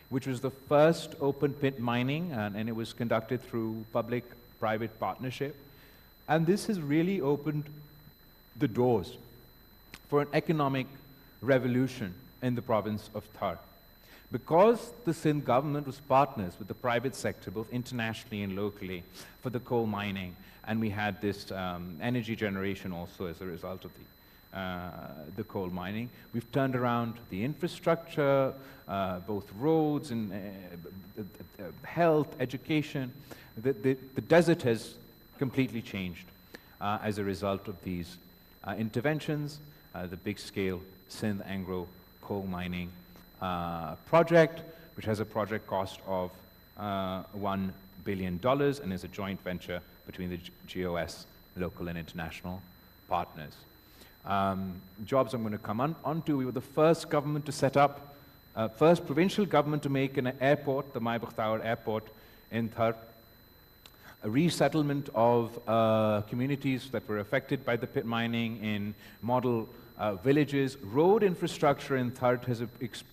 which was the first open pit mining, and it was conducted through public-private partnership. And this has really opened the doors for an economic revolution in the province of Thar. Because the Sindh government was partners with the private sector, both internationally and locally, for the coal mining, and we had this energy generation also as a result of the coal mining. We've turned around the infrastructure, both roads and health, education. The desert has completely changed as a result of these interventions. The big-scale Sindh Angro coal mining project, which has a project cost of $1 billion and is a joint venture between the GOS, local and international partners. Jobs I'm going to come on to. We were the first government to set up, first provincial government to make an airport, the Mai Bakhtaur Airport in Thar. A resettlement of communities that were affected by the pit mining in model villages. Road infrastructure in Thar has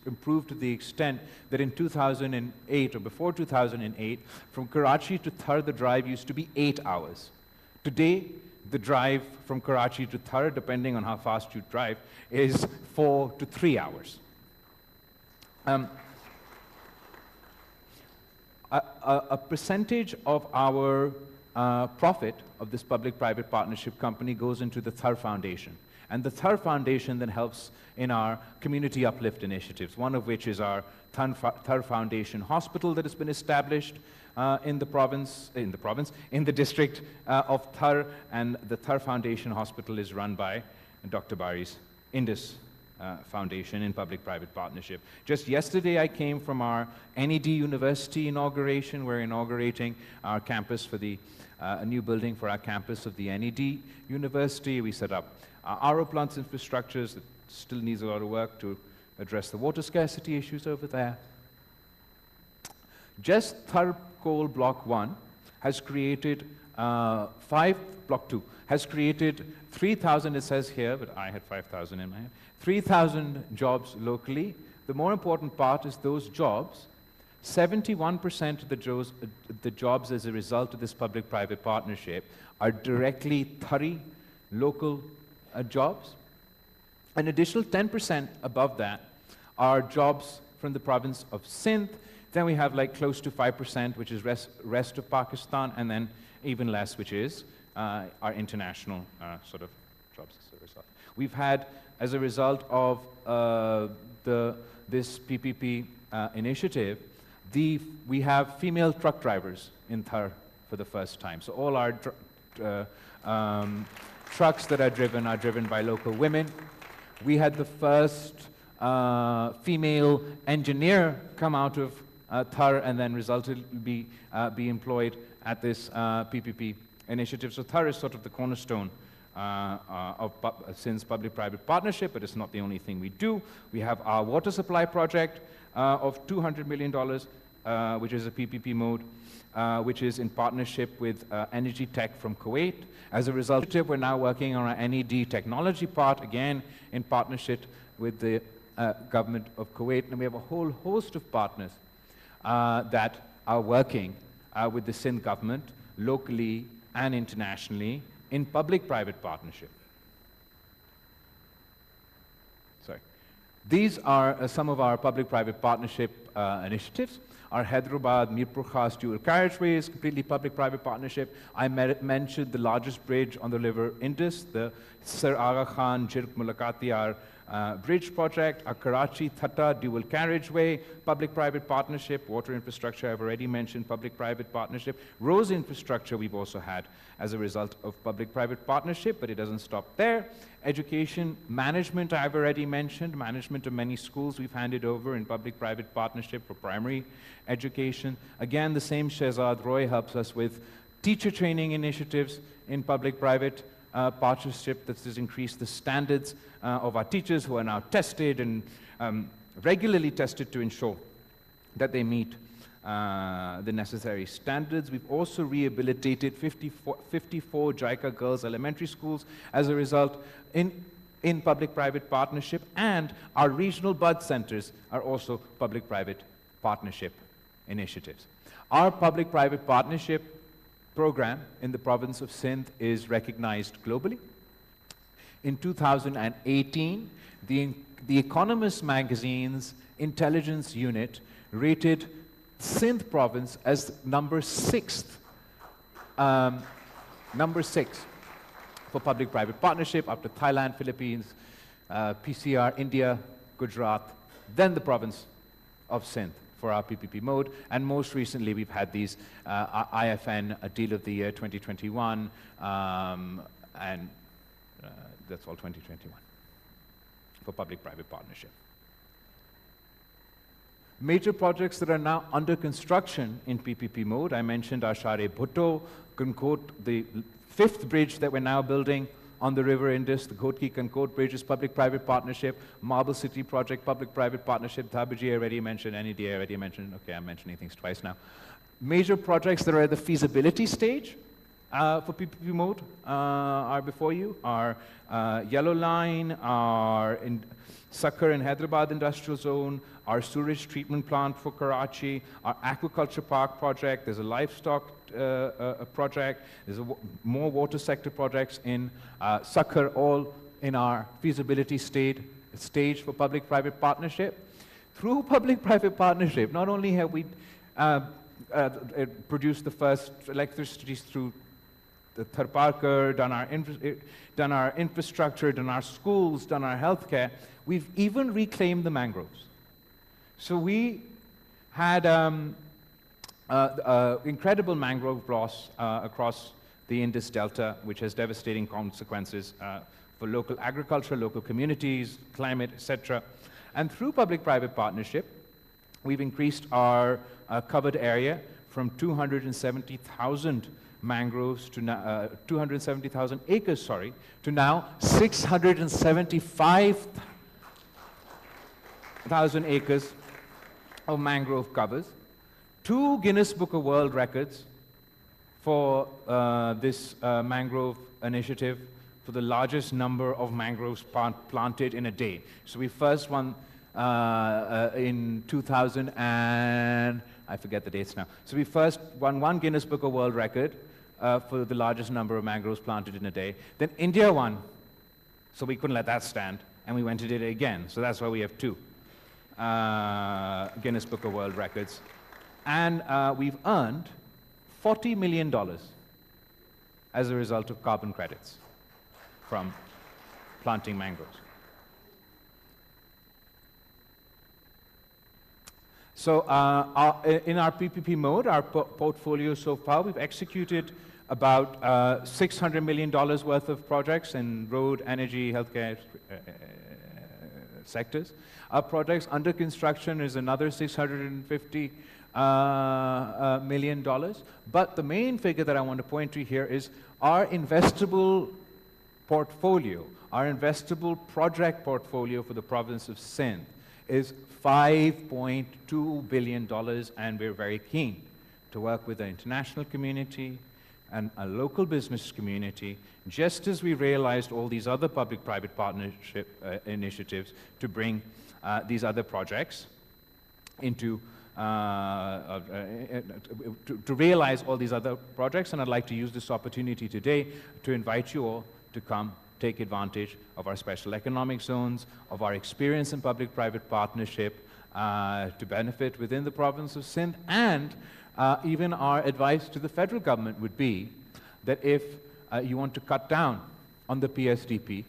improved to the extent that in 2008, or before 2008, from Karachi to Thar, the drive used to be 8 hours. Today, the drive from Karachi to Thar, depending on how fast you drive, is 4 to 3 hours. A percentage of our profit of this public-private partnership company goes into the Thar Foundation. And the Thar Foundation then helps in our community uplift initiatives, one of which is our Thar Foundation Hospital that has been established in the district of Thar, and the Thar Foundation Hospital is run by Dr. Bari's Indus Foundation in public-private partnership. Just yesterday, I came from our NED University inauguration. We're inaugurating our campus for a new building for our campus of the NED University. We set up RO plants infrastructures that still needs a lot of work to address the water scarcity issues over there. Just Thar Coal Block 1 has created Block 2 has created 3,000, it says here, but I had 5,000 in my head, 3,000 jobs locally. The more important part is those jobs, 71% of the jobs as a result of this public-private partnership are directly Thari local jobs. An additional 10% above that are jobs from the province of Sindh. Then we have like close to 5%, which is rest of Pakistan, and then even less, which is our international sort of jobs as a result. We've had, as a result of this PPP initiative, we have female truck drivers in Thar for the first time. So all our trucks that are driven by local women. We had the first female engineer come out of Thar and then be employed at this PPP initiative. So Thar is sort of the cornerstone of Sindh's public-private partnership, but it's not the only thing we do. We have our water supply project of $200 million, which is a PPP mode, which is in partnership with Energy Tech from Kuwait. As a result, we're now working on our NED technology part, again in partnership with the government of Kuwait. And we have a whole host of partners that are working with the Sindh government, locally and internationally, in public-private partnership. Sorry. These are some of our public-private partnership initiatives. Our Hyderabad-Mirpur Khas dual carriageway is completely public-private partnership. I mentioned the largest bridge on the River Indus, the Sir Aga Khan Jirk Mulakatiyar bridge project. Our Karachi-Thatta dual carriageway, public-private partnership. Water infrastructure, I've already mentioned, public-private partnership. Roads infrastructure we've also had as a result of public-private partnership, but it doesn't stop there. Education management, I've already mentioned. Management of many schools we've handed over in public-private partnership for primary education. Again, the same Shehzad Roy helps us with teacher training initiatives in public-private partnership that has increased the standards of our teachers, who are now tested and regularly tested to ensure that they meet the necessary standards. We've also rehabilitated 54 JICA girls elementary schools as a result in public-private partnership, and our regional bud centers are also public-private partnership initiatives. Our public-private partnership program in the province of Sindh is recognized globally. In 2018, the Economist magazine's intelligence unit rated Sindh province as number 6 for public-private partnership, after Thailand, Philippines, PCR, India, Gujarat, then the province of Sindh for our PPP mode. And most recently, we've had these IFN Deal of the Year 2021, and that's all 2021 for public-private partnership. Major projects that are now under construction in PPP mode. I mentioned our Share Bhutto, Kankot, the 5th bridge that we're now building on the River Indus. The Ghotki-Kankot Bridge is public-private partnership. Marble City project, public-private partnership. Dhabaji I already mentioned. NED I already mentioned. Okay, I'm mentioning things twice now. Major projects that are at the feasibility stage for PPP mode are before you. Our Yellow Line, our Sakhar and Hyderabad Industrial Zone, our sewage treatment plant for Karachi, our aquaculture park project. There's a livestock project. There's more water sector projects in Sakhar, all in our feasibility stage for public-private partnership. Through public-private partnership, not only have we produced the first electricity through the Tharparkar, done our infrastructure, done our schools, done our healthcare, we've even reclaimed the mangroves. So we had incredible mangrove loss across the Indus Delta, which has devastating consequences for local agriculture, local communities, climate, etc. And through public-private partnership, we've increased our covered area from 270,000 mangroves to 270,000 acres, sorry, to now 675,000 acres of mangrove covers. 2 Guinness Book of World Records for this mangrove initiative, for the largest number of mangroves planted in a day. So we first won in 2000 and I forget the dates now. So we first won 1 Guinness Book of World Record for the largest number of mangroves planted in a day. Then India won, so we couldn't let that stand, and we went and did it again. So that's why we have 2 Guinness Book of World Records. And we've earned $40 million as a result of carbon credits from planting mangroves. So in our PPP mode, our portfolio so far, we've executed about $600 million worth of projects in road, energy, healthcare sectors. Our projects under construction is another $650 million. But the main figure that I want to point to here is our investable portfolio, our investable project portfolio for the province of Sindh is $5.2 billion, and we're very keen to work with the international community and a local business community, just as we realized all these other public-private partnership initiatives to bring these other projects into, to realize all these other projects. And I'd like to use this opportunity today to invite you all to come take advantage of our special economic zones, of our experience in public-private partnership to benefit within the province of Sindh. And even our advice to the federal government would be that if you want to cut down on the PSDP,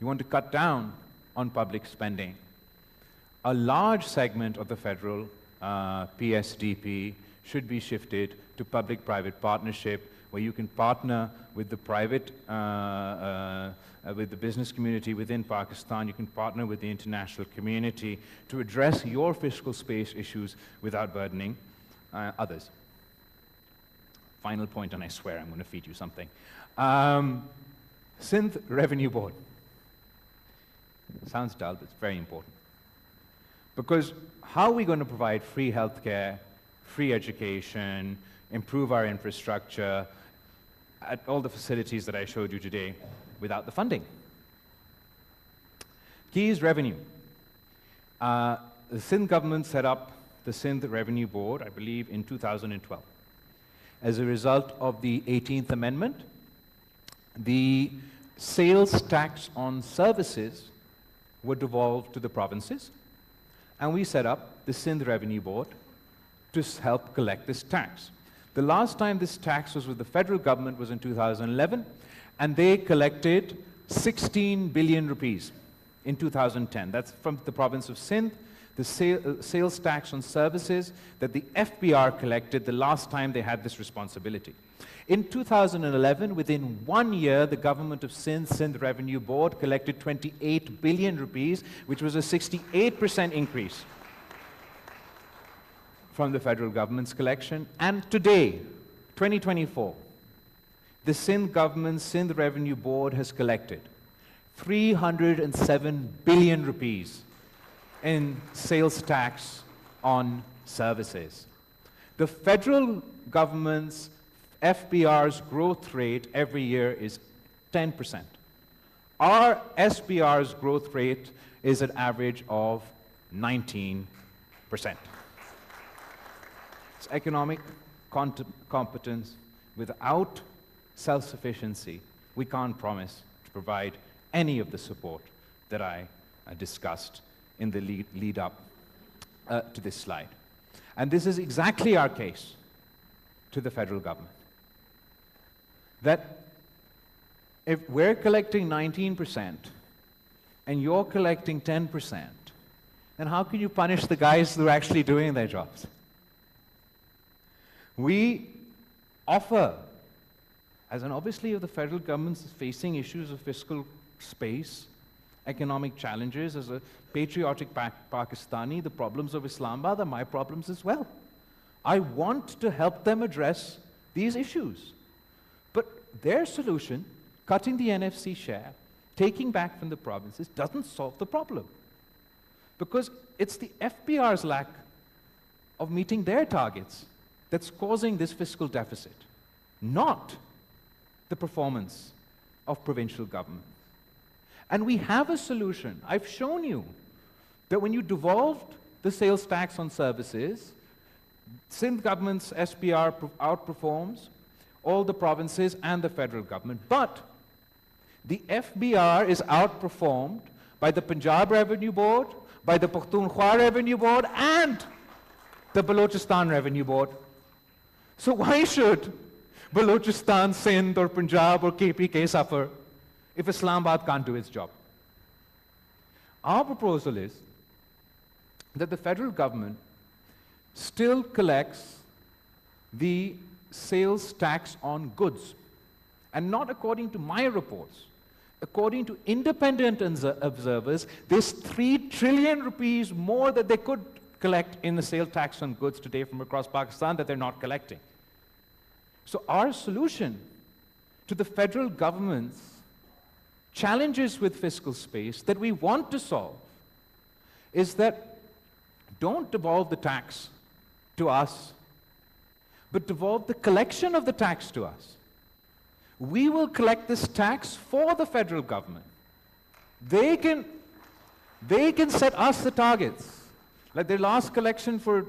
you want to cut down on public spending, a large segment of the federal PSDP should be shifted to public-private partnership, where you can partner with the private, with the business community within Pakistan. You can partner with the international community to address your fiscal space issues without burdening others. Final point, and I swear I'm going to feed you something. Sindh Revenue Board. Sounds dull, but it's very important. Because how are we going to provide free healthcare, free education, improve our infrastructure at all the facilities that I showed you today without the funding? Key is revenue. The Sindh government set up the Sindh Revenue Board, I believe, in 2012. As a result of the 18th Amendment, the sales tax on services were devolved to the provinces, and we set up the Sindh Revenue Board to help collect this tax. The last time this tax was with the federal government was in 2011, and they collected 16 billion rupees in 2010. That's from the province of Sindh. The sales tax on services that the FBR collected the last time they had this responsibility. In 2011, within 1 year, the government of Sindh Revenue Board collected 28 billion rupees, which was a 68% increase from the federal government's collection. And today, 2024, the Sindh government's Sindh Revenue Board has collected 307 billion rupees in sales tax on services. The federal government's FBR's growth rate every year is 10%. Our SBR's growth rate is an average of 19%. It's economic competence. Without self-sufficiency, we can't promise to provide any of the support that I discussed in the lead up to this slide. And this is exactly our case to the federal government. That if we're collecting 19% and you're collecting 10%, then how can you punish the guys who are actually doing their jobs? We offer, as an obviously if the federal government is facing issues of fiscal space, economic challenges, as a patriotic Pakistani, the problems of Islamabad are my problems as well. I want to help them address these issues. But their solution, cutting the NFC share, taking back from the provinces, doesn't solve the problem. Because it's the FBR's lack of meeting their targets that's causing this fiscal deficit, not the performance of provincial government. And we have a solution. I've shown you that when you devolved the sales tax on services, Sindh government's SPR outperforms all the provinces and the federal government. But the FBR is outperformed by the Punjab Revenue Board, by the Pakhtunkhwa Revenue Board, and the Balochistan Revenue Board. So why should Balochistan, Sindh, or Punjab, or KPK suffer if Islamabad can't do its job? Our proposal is that the federal government still collects the sales tax on goods. And not according to my reports. According to independent observers, there's 3 trillion rupees more that they could collect in the sale tax on goods today from across Pakistan that they're not collecting. So our solution to the federal government's challenges with fiscal space that we want to solve is that don't devolve the tax to us, but devolve the collection of the tax to us. We will collect this tax for the federal government. They can set us the targets. Like their last collection for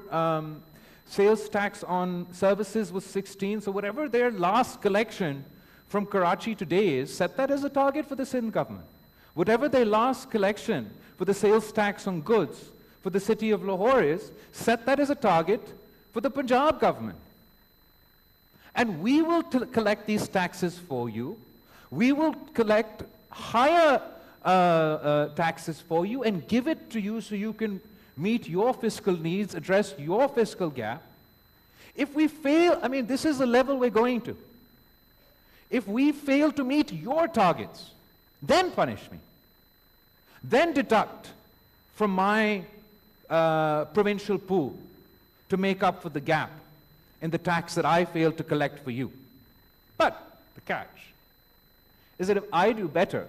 sales tax on services was 16, so whatever their last collection from Karachi today is, set that as a target for the Sindh government. Whatever their last collection for the sales tax on goods for the city of Lahore is, set that as a target for the Punjab government. And we will collect these taxes for you. We will collect higher taxes for you and give it to you so you can meet your fiscal needs, address your fiscal gap. If we fail, I mean, this is the level we're going to. If we fail to meet your targets, then punish me. Then deduct from my provincial pool to make up for the gap in the tax that I failed to collect for you. But the catch is that if I do better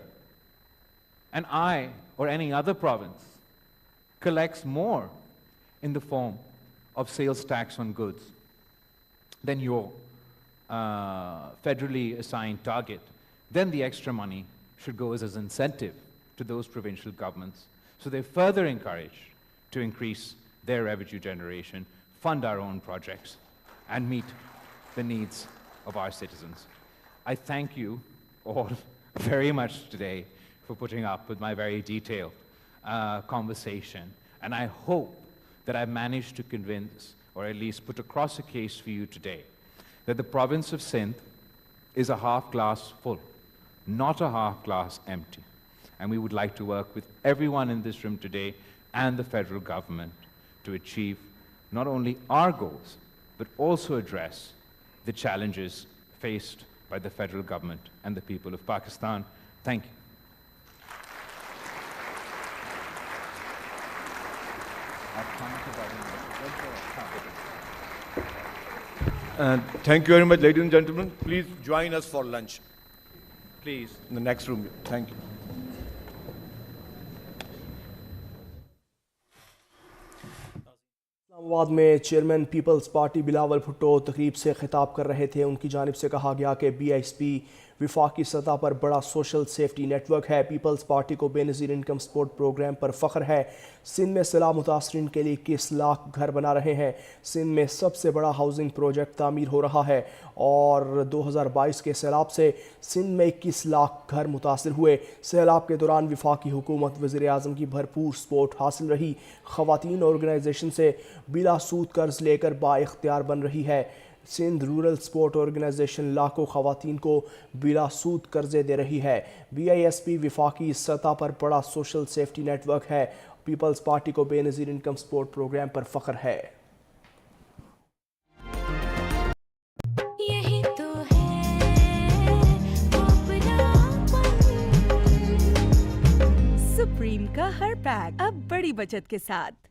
and I or any other province collects more in the form of sales tax on goods than your federally assigned target, then the extra money should go as an incentive to those provincial governments so they're further encouraged to increase their revenue generation, fund our own projects, and meet the needs of our citizens. I thank you all very much today for putting up with my very detailed conversation, and I hope that I've managed to convince, or at least put across a case for you today, that the province of Sindh is a half glass full, not a half glass empty. And we would like to work with everyone in this room today and the federal government to achieve not only our goals, but also address the challenges faced by the federal government and the people of Pakistan. Thank you. Thank you very much, ladies and gentlemen. Please join us for lunch. Please. In the next room. Thank you. Islamabad में chairman people's party Bilawal Bhutto तकरीब से खिताब कर रहे थे। उनकी जानिब से कहा गया कि BISP विफाकी सतह पर बड़ा सोशल सेफ्टी नेटवर्क है। पीपल्स पार्टी को बेनज़ीर इनकम सपोर्ट प्रोग्राम पर फ़ख्र है। सिंध में सैलाब मुतासरीन के लिए 21 लाख घर बना रहे हैं। सिंध में सबसे बड़ा हाउसिंग प्रोजेक्ट तामीर हो रहा है और 2022 के सैलाब से सिंध में 21 लाख घर मुतासर हुए। सैलाब के दौरान विफाकी हुकूमत वज़ीर आज़म की भरपूर सपोर्ट हासिल रही। ख़वातीन ऑर्गेनाइजेशन से बिला सूद कर्ज लेकर बाइख्तियार बन रही है। सिंध रूरल सपोर्ट ऑर्गेनाइजेशन लाखों ख़वातीन को बिला सूद कर्जे दे रही है। BISP विफाकी सतह पर बड़ा सोशल सेफ्टी नेटवर्क है। पीपल्स पार्टी को बेनज़ीर इनकम सपोर्ट प्रोग्राम पर फ़ख्र है। यही तो है सुप्रीम का हर पैक अब बड़ी बचत के साथ।